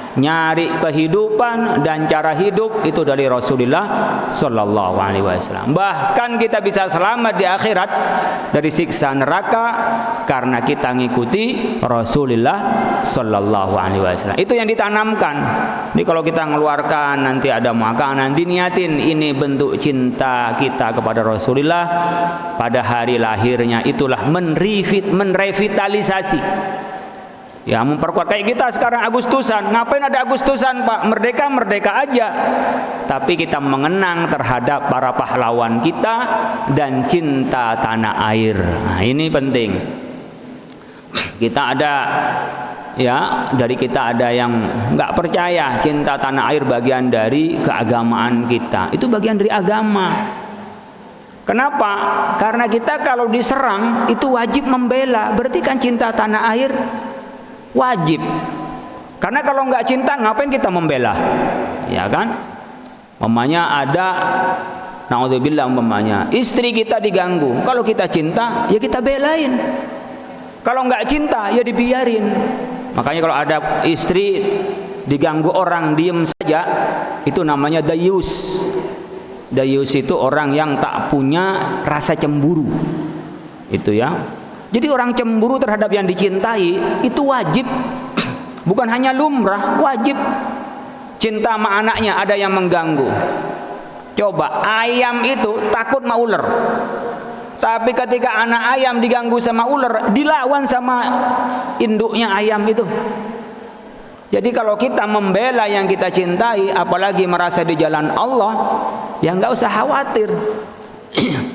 nyari kehidupan dan cara hidup itu dari Rasulullah sallallahu alaihi wasallam. Bahkan kita bisa selamat di akhirat dari siksa neraka karena kita ngikuti Rasulullah sallallahu alaihi wasallam. Itu yang ditanamkan. Jadi kalau kita mengeluarkan nanti ada makanan, diniatin ini bentuk cinta kita kepada Rasulullah pada hari lahirnya. Itulah merevitalisasi. Ya, memperkuat. Kayak kita sekarang Agustusan, ngapain ada Agustusan, Pak? Merdeka aja. Tapi kita mengenang terhadap para pahlawan kita dan cinta tanah air. Nah, ini penting. Kita ada ya, dari kita ada yang nggak percaya cinta tanah air bagian dari keagamaan kita. Itu bagian dari agama. Kenapa? Karena kita kalau diserang itu wajib membela. Berarti kan cinta tanah air wajib. Karena kalau nggak cinta ngapain kita membela? Ya kan? Umpamanya ada, naudzubillah, umpamanya istri kita diganggu. Kalau kita cinta ya kita belain. Kalau nggak cinta ya dibiarin. Makanya kalau ada istri diganggu orang diem saja, itu namanya dayus. Dayus itu orang yang tak punya rasa cemburu. Itu ya. Jadi orang cemburu terhadap yang dicintai itu wajib. Bukan hanya lumrah, wajib. Cinta sama anaknya ada yang mengganggu. Coba ayam itu takut sama ular. Tapi ketika anak ayam diganggu sama ular, dilawan sama induknya ayam itu. Jadi kalau kita membela yang kita cintai, apalagi merasa di jalan Allah, ya nggak usah khawatir.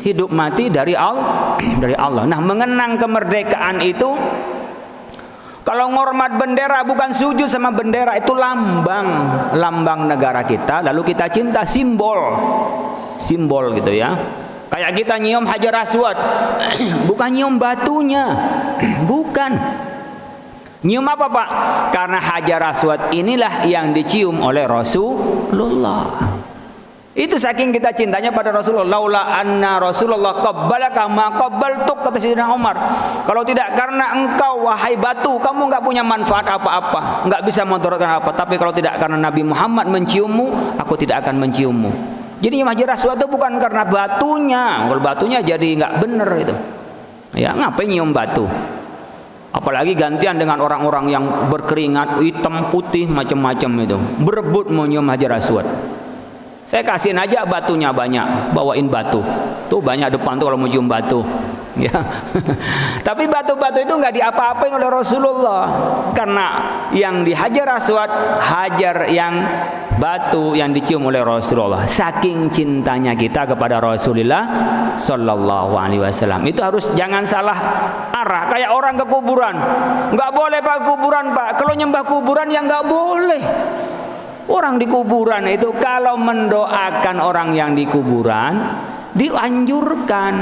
Hidup mati dari Allah. Nah, mengenang kemerdekaan itu, kalau ngormat bendera bukan sujud sama bendera, itu lambang negara kita. Lalu kita cinta simbol gitu ya. Kayak kita nyium Hajar Aswad, bukan nyium batunya, bukan. Nyium apa Pak? Karena Hajar Aswad inilah yang dicium oleh Rasulullah. Itu saking kita cintanya pada Rasulullah. Laula anna Rasulullah qabbalaka ma qabbaltuk, kata Sayyidina Umar. Kalau tidak karena engkau wahai batu, kamu enggak punya manfaat apa-apa, enggak bisa mudaratkan apa. Tapi kalau tidak karena Nabi Muhammad menciummu, aku tidak akan menciummu. Jadi Hajar Aswad itu bukan karena batunya. Kalau batunya jadi enggak benar itu. Ya, ngapain nyium batu? Apalagi gantian dengan orang-orang yang berkeringat hitam putih macam-macam itu, berebut mau nyium Hajar Aswad. Saya kasihin aja batunya banyak, bawain batu. Tuh banyak depan tuh kalau mau cium batu. Ya. Tapi batu-batu itu nggak diapa-apain oleh Rasulullah. Karena yang di Hajar Aswad, hajar yang batu yang dicium oleh Rasulullah. Saking cintanya kita kepada Rasulullah sallallahu alaihi wasallam. Itu harus jangan salah arah. Kayak orang ke kuburan. Nggak boleh Pak kuburan Pak. Kalau nyembah kuburan ya nggak boleh. Orang di kuburan itu kalau mendoakan orang yang di kuburan dianjurkan.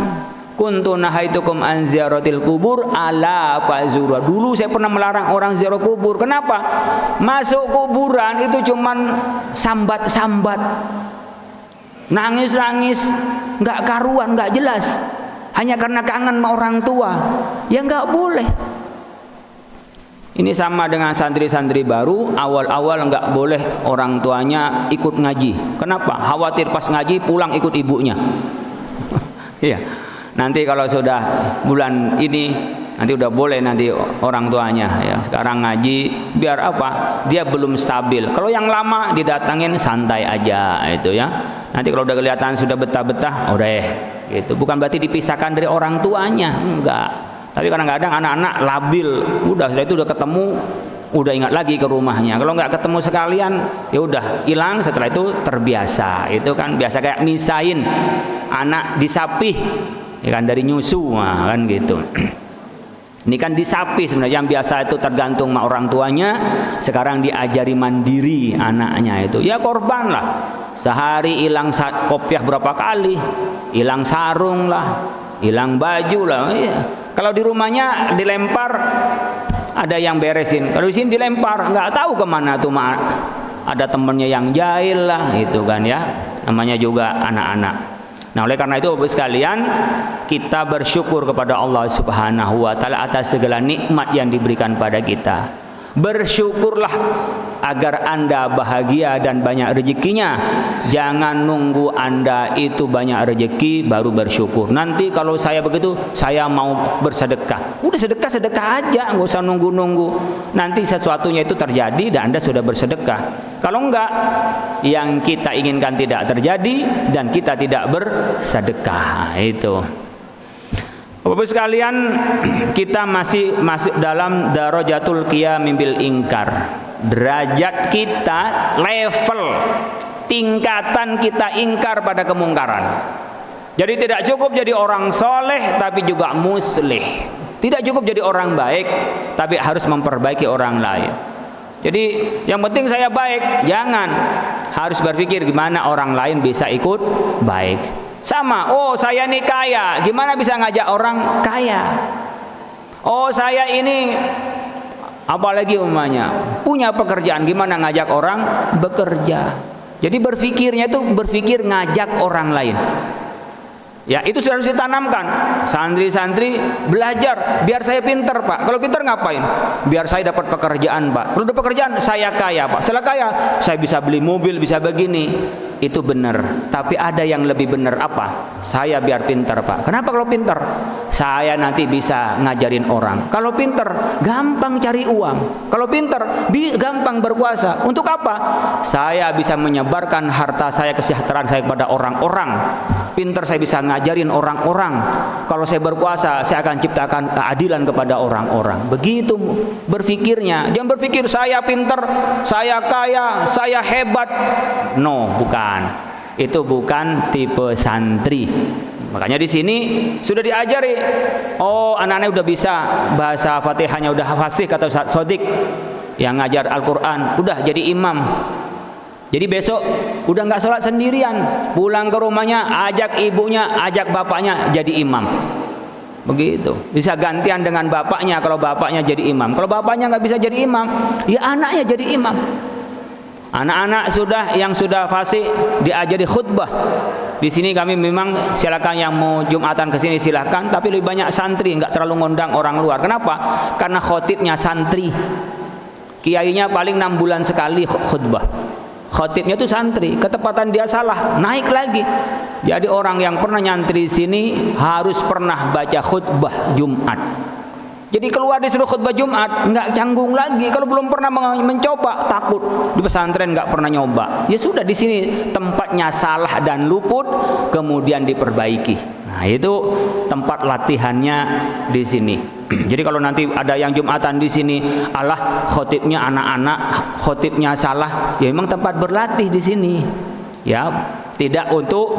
Kuntu nahaitukum an ziyaratil kubur ala fazura. Dulu saya pernah melarang orang ziarah kubur. Kenapa? Masuk kuburan itu cuman sambat-sambat, nangis-nangis, nggak karuan, nggak jelas. Hanya karena kangen sama orang tua. Ya nggak boleh. Ini sama dengan santri-santri baru, awal-awal nggak boleh orang tuanya ikut ngaji. Kenapa? Khawatir pas ngaji pulang ikut ibunya. Iya. Nanti kalau sudah bulan ini, nanti udah boleh nanti orang tuanya. Ya, sekarang ngaji biar apa? Dia belum stabil. Kalau yang lama didatangin santai aja itu ya. Nanti kalau udah kelihatan sudah betah-betah, udah gitu. Bukan berarti dipisahkan dari orang tuanya, enggak. Tapi kadang-kadang anak-anak labil, udah setelah itu udah ketemu, udah ingat lagi ke rumahnya. Kalau nggak ketemu sekalian, ya udah hilang. Setelah itu terbiasa. Itu kan biasa kayak misain anak disapih, ya kan dari nyusu, nah, kan gitu. Ini kan disapih sebenarnya. Yang biasa itu tergantung sama orang tuanya, sekarang diajari mandiri anaknya itu. Ya korban lah. Sehari hilang kopiah berapa kali, hilang sarung lah, hilang baju lah. Ya. Kalau di rumahnya dilempar, ada yang beresin. Kalau di sini dilempar, nggak tahu kemana tuh. Ada temennya yang jahil lah, itu kan ya. Namanya juga anak-anak. Nah, oleh karena itu Bapak sekalian, kita bersyukur kepada Allah Subhanahu wa taala atas segala nikmat yang diberikan pada kita. Bersyukurlah agar Anda bahagia dan banyak rezekinya. Jangan nunggu Anda itu banyak rezeki baru bersyukur. Nanti kalau saya begitu, saya mau bersedekah. Udah sedekah aja, nggak usah nunggu-nunggu. Nanti sesuatunya itu terjadi dan Anda sudah bersedekah. Kalau enggak, yang kita inginkan tidak terjadi dan kita tidak bersedekah. Itu. Bapak sekalian, kita masih masuk dalam darajatul qiyam bil ingkar. Derajat kita, level tingkatan kita ingkar pada kemungkaran. Jadi tidak cukup jadi orang soleh, tapi juga muslih. Tidak cukup jadi orang baik, tapi harus memperbaiki orang lain. Jadi yang penting saya baik, jangan. Harus berpikir gimana orang lain bisa ikut baik. Sama, oh saya ini kaya, gimana bisa ngajak orang kaya? Oh saya ini, apalagi umpamanya punya pekerjaan, gimana ngajak orang bekerja? Jadi berpikirnya itu berpikir ngajak orang lain. Ya, itu sudah harus ditanamkan. Santri-santri belajar, biar saya pinter Pak. Kalau pinter ngapain? Biar saya dapat pekerjaan Pak. Kalau dapat pekerjaan, saya kaya Pak. Setelah kaya, saya bisa beli mobil, bisa begini. Itu benar. Tapi ada yang lebih benar apa? Saya biar pinter Pak. Kenapa kalau pinter? Saya nanti bisa ngajarin orang. Kalau pinter, gampang cari uang. Kalau pinter, gampang berkuasa. Untuk apa? Saya bisa menyebarkan harta saya, kesejahteraan saya kepada orang-orang. Pinter saya bisa ngajarin orang-orang. Kalau saya berkuasa, saya akan ciptakan keadilan kepada orang-orang. Begitu berpikirnya. Jangan berpikir saya pinter, saya kaya, saya hebat. No, bukan. Itu bukan tipe santri. Makanya di sini sudah diajari. Oh, anak-anak udah bisa bahasa Fatihahnya udah fasih kata Ustaz Sodik. Yang ngajar Al-Qur'an udah jadi imam. Jadi besok udah nggak sholat sendirian, pulang ke rumahnya ajak ibunya, ajak bapaknya jadi imam. Begitu. Bisa gantian dengan bapaknya kalau bapaknya jadi imam. Kalau bapaknya nggak bisa jadi imam, ya anaknya jadi imam. Anak-anak yang sudah fasih diajari khutbah. Di sini kami memang silakan yang mau Jumatan ke sini silakan, tapi lebih banyak santri, nggak terlalu ngundang orang luar. Kenapa? Karena khotibnya santri. Kiainya paling 6 bulan sekali khutbah. Khotibnya itu santri, ketepatan dia salah, naik lagi. Jadi orang yang pernah nyantri di sini harus pernah baca khutbah Jumat. Jadi keluar disuruh khutbah Jumat, nggak canggung lagi. Kalau belum pernah mencoba, takut. Di pesantren nggak pernah nyoba. Ya sudah, di sini tempatnya salah dan luput, kemudian diperbaiki. Nah, itu tempat latihannya di sini. Jadi kalau nanti ada yang Jumatan di sini, Allah khotibnya anak-anak, khotibnya salah, ya memang tempat berlatih di sini. Ya, tidak untuk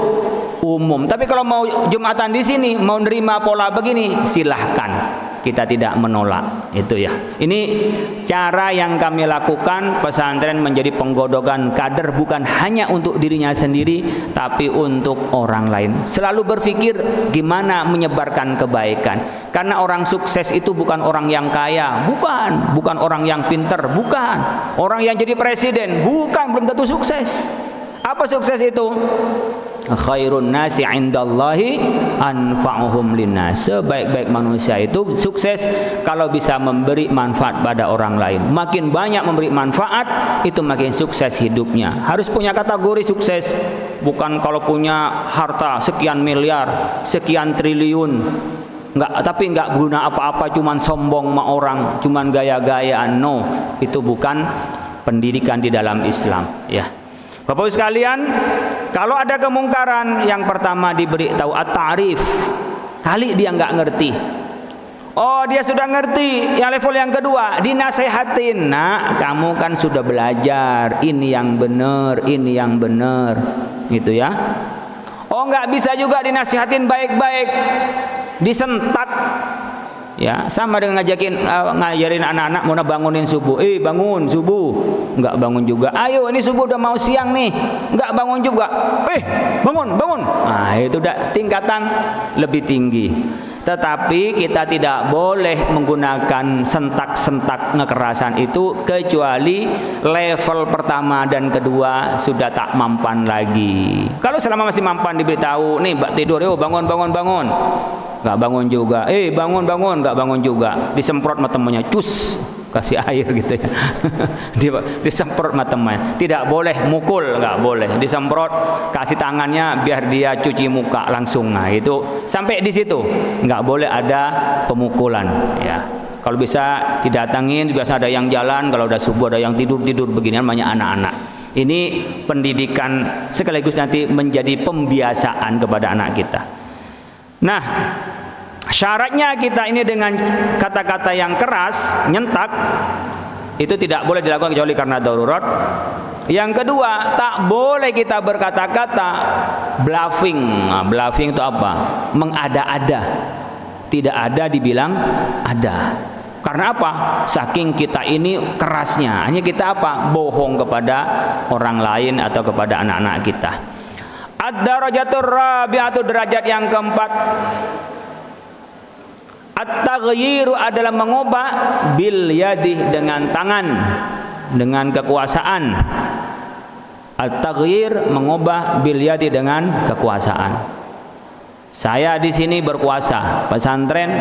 umum. Tapi kalau mau Jumatan di sini, mau nerima pola begini, silahkan. Kita tidak menolak. Itu ya. Ini cara yang kami lakukan. Pesantren menjadi penggodokan kader bukan hanya untuk dirinya sendiri, tapi untuk orang lain. Selalu berpikir gimana menyebarkan kebaikan. Karena orang sukses itu bukan orang yang kaya, bukan orang yang pinter, bukan orang yang jadi presiden, bukan, belum tentu sukses. Apa sukses itu? Khairun nasi indallahi anfa'uhum linnas. Sebaik-baik manusia itu sukses kalau bisa memberi manfaat pada orang lain. Makin banyak memberi manfaat, itu makin sukses hidupnya. Harus punya kategori sukses. Bukan kalau punya harta sekian miliar, sekian triliun, tapi nggak guna apa-apa, cuman sombong sama orang, cuman gaya-gayaan. No, itu bukan pendidikan di dalam Islam, ya. Bapak Ibu sekalian, kalau ada kemungkaran, yang pertama diberi tahu at-ta'rif. Kali dia nggak ngerti. Oh, dia sudah ngerti. Yang level yang kedua, dinasehatin. Nah, kamu kan sudah belajar. Ini yang benar, ini yang benar. Gitu ya. Oh, nggak bisa juga dinasehatin baik-baik. Disentak. Ya, sama dengan ngajarin anak-anak mau bangunin subuh. Bangun subuh. Enggak bangun juga. Ayo, ini subuh udah mau siang nih. Enggak bangun juga. Bangun. Nah, itu udah tingkatan lebih tinggi. Tetapi kita tidak boleh menggunakan sentak-sentak ngekerasan itu kecuali level pertama dan kedua sudah tak mampan lagi. Kalau selama masih mampan diberitahu, nih Mbak tidur, yuk bangun. Nggak bangun juga. Bangun, nggak bangun juga. Disemprot sama temannya, cus, kasih air gitu ya. Disemprot sama temannya. Tidak boleh mukul, nggak boleh. Disemprot, kasih tangannya biar dia cuci muka langsung. Nah, itu sampai di situ. Nggak boleh ada pemukulan. Ya. Kalau bisa didatangin, biasa ada yang jalan. Kalau udah subuh ada yang tidur beginian, banyak anak-anak. Ini pendidikan sekaligus nanti menjadi pembiasaan kepada anak kita. Nah, syaratnya kita ini dengan kata-kata yang keras, nyentak, itu tidak boleh dilakukan kecuali karena darurat. Yang kedua, tak boleh kita berkata-kata bluffing. Nah, bluffing itu apa? Mengada-ada. Tidak ada dibilang ada. Karena apa? Saking kita ini kerasnya. Hanya kita apa? Bohong kepada orang lain atau kepada anak-anak kita. Ad-darajatur rabi'atu, derajat yang keempat. At-taghyiru adalah mengubah bil yadi, dengan tangan, dengan kekuasaan. At-taghyir mengubah bil yadi dengan kekuasaan. Saya di sini berkuasa, pesantren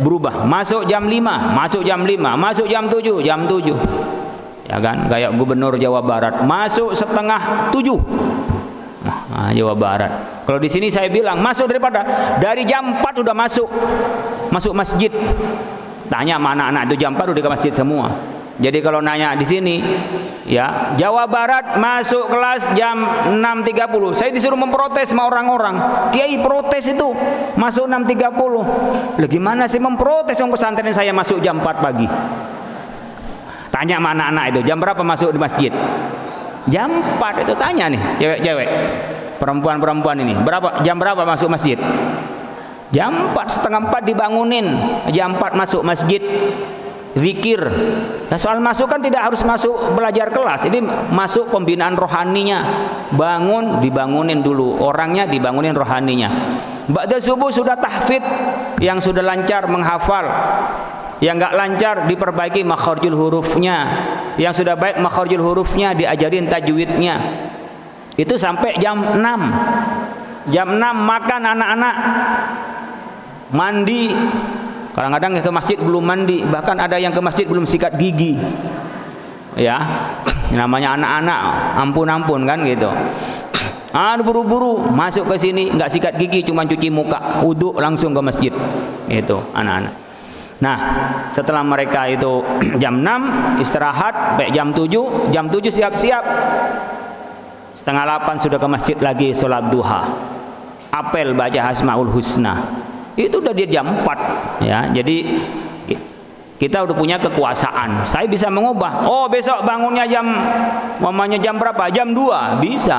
berubah, masuk jam 5, masuk jam 5, masuk jam 7, jam 7. Ya kan, kayak gubernur Jawa Barat, masuk setengah 7. Nah, Jawa Barat. Kalau di sini saya bilang masuk dari jam 4 udah masuk masjid. Tanya sama anak-anak itu jam 4 udah ke masjid semua. Jadi kalau nanya di sini, ya Jawa Barat masuk kelas jam 6.30. Saya disuruh memprotes sama orang-orang. Kiai protes itu masuk 6.30. Lah gimana sih memprotes yang pesantren saya masuk jam 4 pagi? Tanya sama anak-anak itu jam berapa masuk di masjid? Jam 4 itu tanya nih cewek-cewek, perempuan-perempuan ini. Jam berapa masuk masjid? Jam 4, setengah 4 dibangunin. Jam 4 masuk masjid. Zikir. Nah, soal masuk kan tidak harus masuk belajar kelas. Ini masuk pembinaan rohaninya. Bangun, dibangunin dulu. Orangnya dibangunin rohaninya. Ba'da subuh sudah tahfidz, yang sudah lancar menghafal. Yang enggak lancar diperbaiki makharijul hurufnya. Yang sudah baik makharijul hurufnya diajarin tajwidnya. Itu sampai jam 6. Jam 6 makan anak-anak. Mandi. Kadang-kadang ke masjid belum mandi, bahkan ada yang ke masjid belum sikat gigi. Ya, namanya anak-anak, ampun-ampun kan gitu. Buru-buru masuk ke sini, nggak sikat gigi, cuma cuci muka, wudhu langsung ke masjid. Itu anak-anak. Nah, setelah mereka itu jam 6 istirahat, sampai jam 7 siap-siap. Setengah 8 sudah ke masjid lagi sholat duha. Apel baca Asmaul Husna. Itu udah dia jam 4 ya. Jadi kita udah punya kekuasaan. Saya bisa mengubah. Oh, besok bangunnya jam berapa? Jam 2 bisa.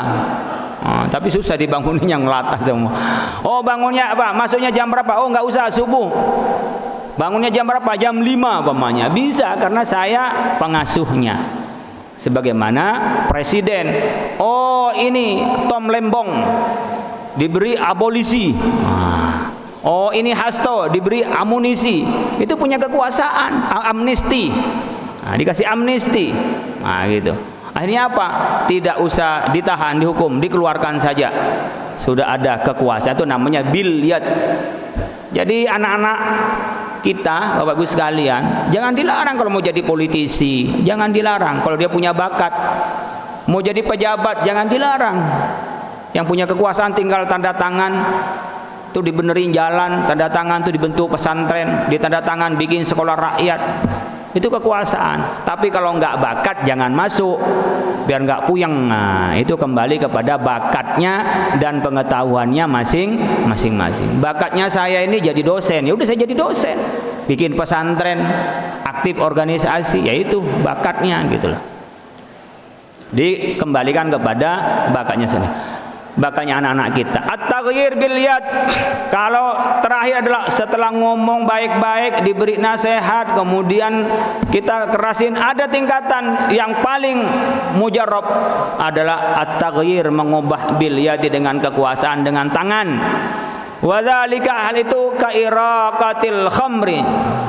Tapi susah dibangunin yang latah semua. Oh, bangunnya apa? Masuknya jam berapa? Oh, nggak usah subuh. Bangunnya jam berapa? Jam 5 umpamanya. Bisa karena saya pengasuhnya. Sebagaimana presiden. Oh, ini Tom Lembong diberi abolisi. Oh, ini Hasto diberi amunisi. Itu punya kekuasaan, amnesti. Nah, dikasih amnesti. Nah, gitu. Akhirnya apa? Tidak usah ditahan, dihukum, dikeluarkan saja. Sudah ada kekuasaan, itu namanya bilyad. Jadi anak-anak kita, Bapak Ibu sekalian, jangan dilarang kalau mau jadi politisi, jangan dilarang kalau dia punya bakat. Mau jadi pejabat, jangan dilarang. Yang punya kekuasaan tinggal tanda tangan. Itu dibenerin jalan, tanda tangan itu dibentuk pesantren, ditanda tangan bikin sekolah rakyat. Itu kekuasaan. Tapi kalau nggak bakat jangan masuk, biar nggak puyeng. Nah, itu kembali kepada bakatnya dan pengetahuannya masing-masing. Bakatnya saya ini jadi dosen, ya udah saya jadi dosen. Bikin pesantren, aktif organisasi, yaitu bakatnya gitulah. Dikembalikan kepada bakatnya sendiri. Bakatnya anak-anak kita. At-taghyir bil yad. Kalau terakhir adalah setelah ngomong baik-baik, diberi nasihat, kemudian kita kerasin, ada tingkatan yang paling mujarrab adalah at-taghyir, mengubah bil yad dengan kekuasaan, dengan tangan. Wa dzalika, hal itu ka iraqatil khamri,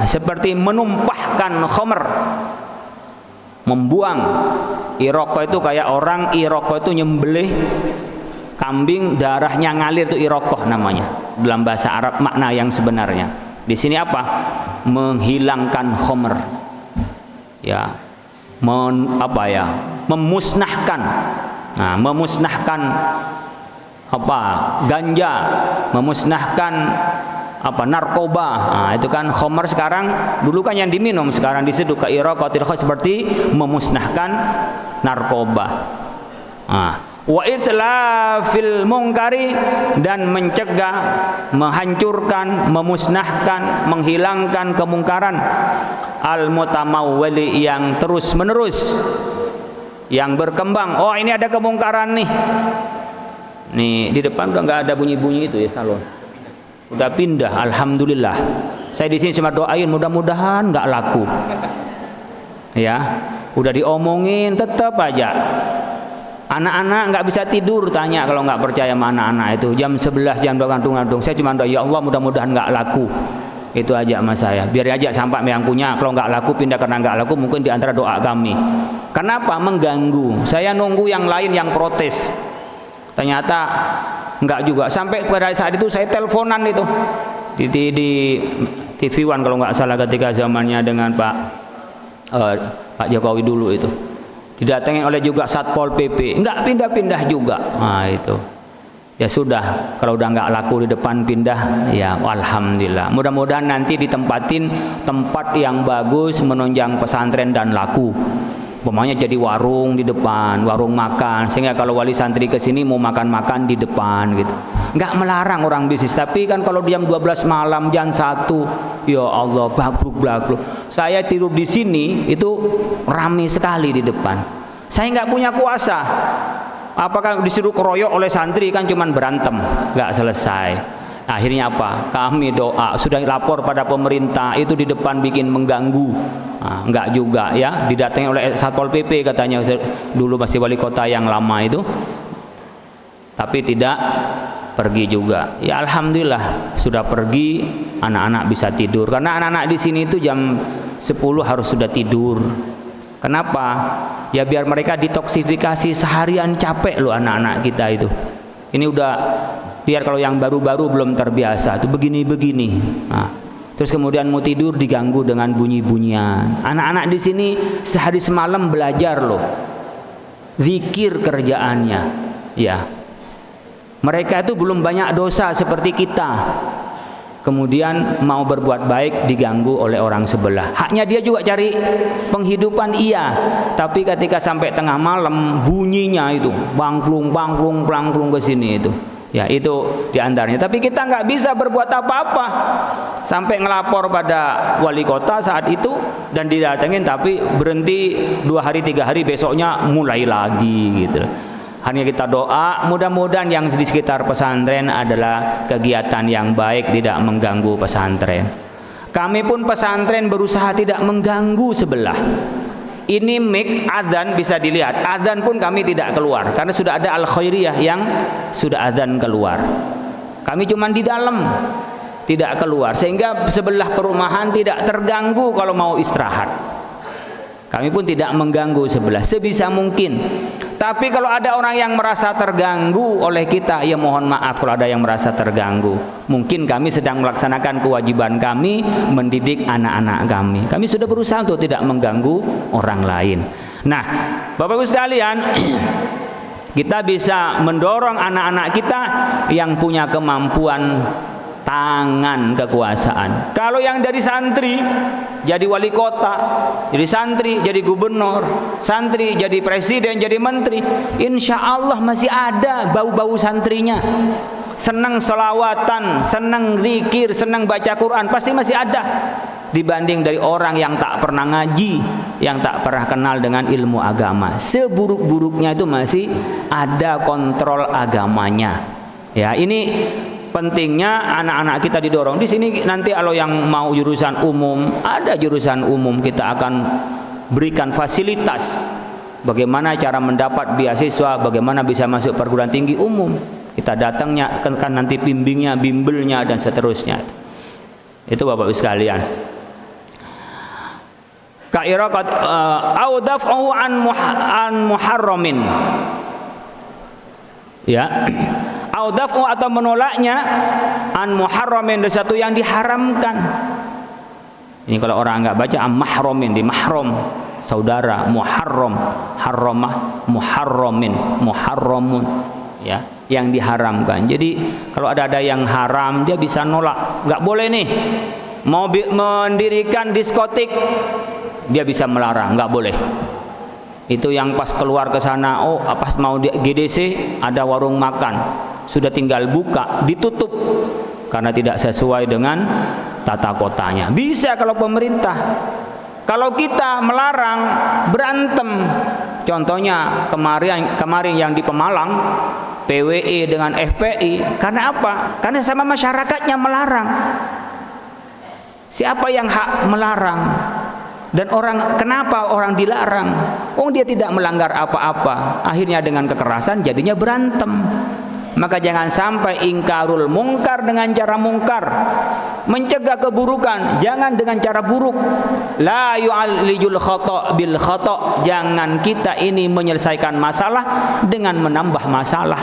seperti menumpahkan khamr, membuang. Iraqah itu kayak orang, iraqah itu nyembelih kambing, darahnya ngalir, itu irokoh namanya dalam bahasa Arab, makna yang sebenarnya. Di sini apa? Menghilangkan khomer, ya, memusnahkan. Nah, memusnahkan apa? Ganja, memusnahkan apa? Narkoba. Nah, itu kan khomer sekarang, dulu kan yang diminum, sekarang diseduh ke irokotil khamr, seperti memusnahkan narkoba. Nah, wa itlafil mungkari, dan mencegah, menghancurkan, memusnahkan, menghilangkan kemungkaran, al mutamawwali, yang terus menerus, yang berkembang. Oh, ini ada kemungkaran nih. Nih di depan udah nggak ada bunyi-bunyi itu ya, salon udah pindah, alhamdulillah. Saya di sini cuma doain mudah-mudahan nggak laku. Ya, udah diomongin tetap aja. Anak-anak nggak bisa tidur, tanya kalau nggak percaya sama anak-anak itu jam 11 jam 2 ngantung-ngantung. Saya cuma doa, ya Allah mudah-mudahan nggak laku. Itu aja sama saya. Biar aja sampai yang punya. Kalau nggak laku pindah, karena nggak laku mungkin diantara doa kami. Kenapa? Mengganggu. Saya nunggu yang lain yang protes. Ternyata enggak juga. Sampai pada saat itu saya teleponan itu di TV One kalau nggak salah ketika zamannya dengan Pak Jokowi dulu itu. Didatangi oleh juga Satpol PP, enggak pindah-pindah juga. Nah itu. Ya sudah, kalau udah nggak laku di depan pindah, ya alhamdulillah. Mudah-mudahan nanti ditempatin tempat yang bagus menunjang pesantren dan laku. Pokoknya jadi warung di depan, warung makan, sehingga kalau wali santri ke sini mau makan-makan di depan gitu. Nggak melarang orang bisnis, tapi kan kalau jam 12 malam, jam 1, ya Allah, bagluk-bagluk. Saya tidur di sini itu ramai sekali di depan. Saya nggak punya kuasa. Apakah disuruh keroyok oleh santri, kan cuman berantem, nggak selesai. Akhirnya apa? Kami doa, sudah lapor pada pemerintah, itu di depan bikin mengganggu. Nah, enggak juga ya, didatangi oleh Satpol PP katanya, dulu masih wali kota yang lama itu, tapi tidak pergi juga. Ya alhamdulillah sudah pergi, anak-anak bisa tidur. Karena anak-anak di sini itu jam 10 harus sudah tidur. Kenapa? Ya biar mereka detoksifikasi, seharian capek loh anak-anak kita itu. Ini udah, biar kalau yang baru-baru belum terbiasa itu begini-begini. Nah, terus kemudian mau tidur diganggu dengan bunyi-bunyian. Anak-anak di sini sehari semalam belajar loh, zikir kerjaannya. Ya, mereka itu belum banyak dosa seperti kita. Kemudian mau berbuat baik diganggu oleh orang sebelah. Haknya dia juga cari penghidupan, iya. Tapi ketika sampai tengah malam bunyinya itu bangklung ke sini itu. Ya itu diantaranya. Tapi kita nggak bisa berbuat apa-apa. Sampai ngelapor pada wali kota saat itu dan didatengin, tapi berhenti 2 hari 3 hari, besoknya mulai lagi gitu. Hanya kita doa, mudah-mudahan yang di sekitar pesantren adalah kegiatan yang baik, tidak mengganggu pesantren. Kami pun pesantren berusaha tidak mengganggu sebelah. Ini mic adzan bisa dilihat, adzan pun kami tidak keluar karena sudah ada Al-Khairiyah yang sudah adzan keluar. Kami cuma di dalam, tidak keluar, sehingga sebelah perumahan tidak terganggu kalau mau istirahat. Kami pun tidak mengganggu sebelah sebisa mungkin. Tapi kalau ada orang yang merasa terganggu oleh kita, ya mohon maaf kalau ada yang merasa terganggu. Mungkin kami sedang melaksanakan kewajiban kami mendidik anak-anak kami. Kami sudah berusaha untuk tidak mengganggu orang lain. Nah, Bapak Ibu sekalian, kita bisa mendorong anak-anak kita yang punya kemampuan tangan kekuasaan. Kalau yang dari santri jadi wali kota, jadi santri jadi gubernur, santri jadi presiden, jadi menteri, insya Allah masih ada bau-bau santrinya. Senang selawatan, senang zikir, senang baca Quran, pasti masih ada. Dibanding dari orang yang tak pernah ngaji, yang tak pernah kenal dengan ilmu agama. Seburuk-buruknya itu masih ada kontrol agamanya. Ya, ini pentingnya anak-anak kita didorong. Di sini nanti kalau yang mau jurusan umum, ada jurusan umum, kita akan berikan fasilitas bagaimana cara mendapat beasiswa, bagaimana bisa masuk perguruan tinggi umum. Kita datangnya kan nanti bimbingnya, bimbelnya dan seterusnya. Itu Bapak Ibu sekalian. Ka'iraqat au daf'u an muharramin. Ya. Audaf'u atau menolaknya an muharramin, dari satu yang diharamkan. Ini kalau orang nggak baca an mahramin, di mahram saudara, muharram, harramah, muharramin, muharramun, ya, yang diharamkan. Jadi kalau ada yang haram dia bisa nolak, nggak boleh nih mau mendirikan diskotik, dia bisa melarang, nggak boleh. Itu yang pas keluar ke sana, oh pas mau di GDC ada warung makan, sudah tinggal buka, ditutup karena tidak sesuai dengan tata kotanya. Bisa kalau pemerintah. Kalau kita melarang, berantem. Contohnya kemarin yang di Pemalang, PWI dengan FPI. Karena apa? Karena sama masyarakatnya melarang. Siapa yang hak melarang? Dan kenapa orang dilarang? Oh, dia tidak melanggar apa-apa. Akhirnya dengan kekerasan jadinya berantem. Maka jangan sampai ingkarul mungkar dengan cara mungkar, mencegah keburukan jangan dengan cara buruk. La yu'allijul khata' bil khata'. Jangan kita ini menyelesaikan masalah dengan menambah masalah.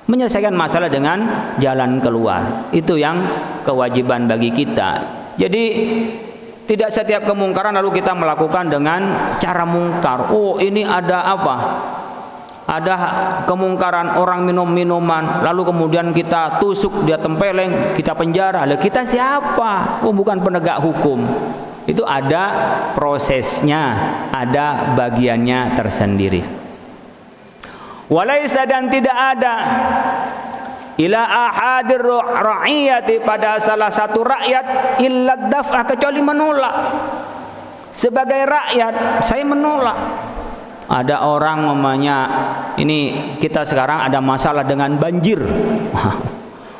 menyelesaikan masalah dengan jalan keluar. Itu yang kewajiban bagi kita. Jadi tidak setiap kemungkaran lalu kita melakukan dengan cara mungkar. Oh, ini ada apa? Ada kemungkaran orang minum minuman, lalu kemudian kita tusuk, dia tempeleng, kita penjara. Lah kita siapa? Oh, bukan penegak hukum. Itu ada prosesnya, ada bagiannya tersendiri. Walaisa, dan tidak ada ila ahadir ra'iyati, pada salah satu rakyat, illa daf'ah, kecuali menolak. Sebagai rakyat saya menolak. Ada orang namanya, ini kita sekarang ada masalah dengan banjir.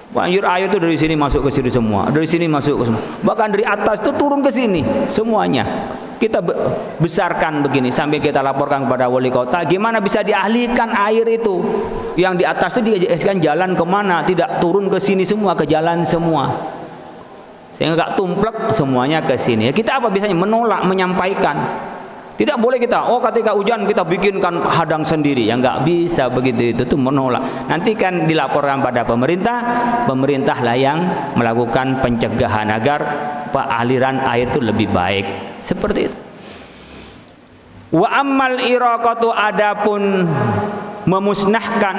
Banjir air itu dari sini masuk ke sini semua, dari sini masuk ke semua. Bahkan dari atas itu turun ke sini semuanya. Kita besarkan begini sambil kita laporkan kepada wali kota, gimana bisa dialihkan air itu? Yang di atas itu dialihkan jalan kemana? Tidak turun ke sini semua, ke jalan semua. Sehingga enggak tumplek semuanya ke sini. Ya, kita apa biasanya menolak, menyampaikan. Tidak boleh kita, oh ketika hujan kita bikinkan hadang sendiri. Ya enggak bisa begitu, itu tuh menolak. Nanti kan dilaporkan pada pemerintah, pemerintahlah yang melakukan pencegahan agar aliran air itu lebih baik. Seperti itu. Wa ammal iraqatu, adapun memusnahkan,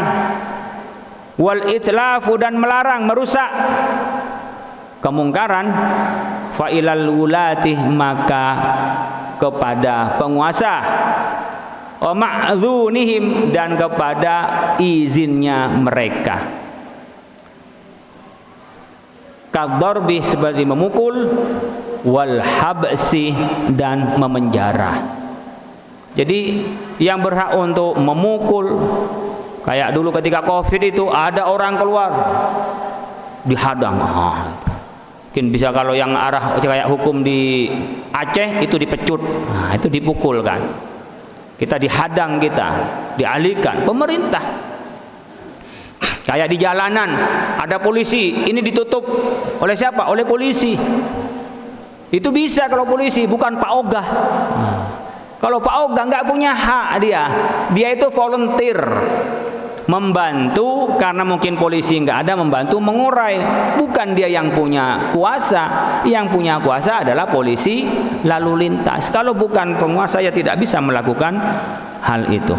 wal itlafu, dan melarang, merusak kemungkaran, fa ilal wulati, maka kepada penguasa, wa ma'dzunihim, dan kepada izinnya mereka. Kadharbi, seperti memukul, wal habsi, dan memenjara. Jadi yang berhak untuk memukul, kayak dulu ketika Covid itu ada orang keluar dihadang. Mungkin bisa kalau yang arah kayak hukum di Aceh itu dipecut, nah itu dipukul kan. Kita dihadang, kita dialihkan pemerintah. Kayak di jalanan ada polisi, ini ditutup oleh siapa? Oleh polisi. Itu bisa kalau polisi, bukan Pak Ogah. Kalau Pak Ogah nggak punya hak, dia itu volunteer. Membantu karena mungkin polisi nggak ada, membantu mengurai, bukan dia yang punya kuasa. Yang punya kuasa adalah polisi lalu lintas. Kalau bukan penguasa, ya tidak bisa melakukan hal itu.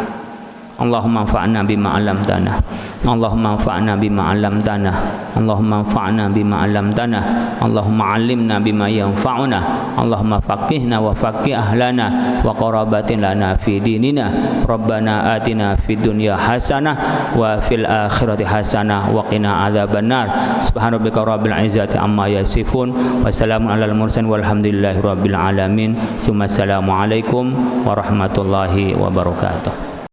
Allahumma anfa'na bima 'allamtana. Allahumma anfa'na bima 'allamtana. Allahumma anfa'na bima 'allamtana. Allahumma 'allimna bima yanfa'una. Allahumma faqihna wa faqih ahlana wa qarabatin lana fi dinina. Rabbana atina fid dunya hasanah wa fil akhirati hasanah wa qina adzabannar. Subhanarabbika rabbil izzati amma yasifun wa salamun alal mursalin walhamdulillahi rabbil alamin. Assalamualaikum warahmatullahi wabarakatuh.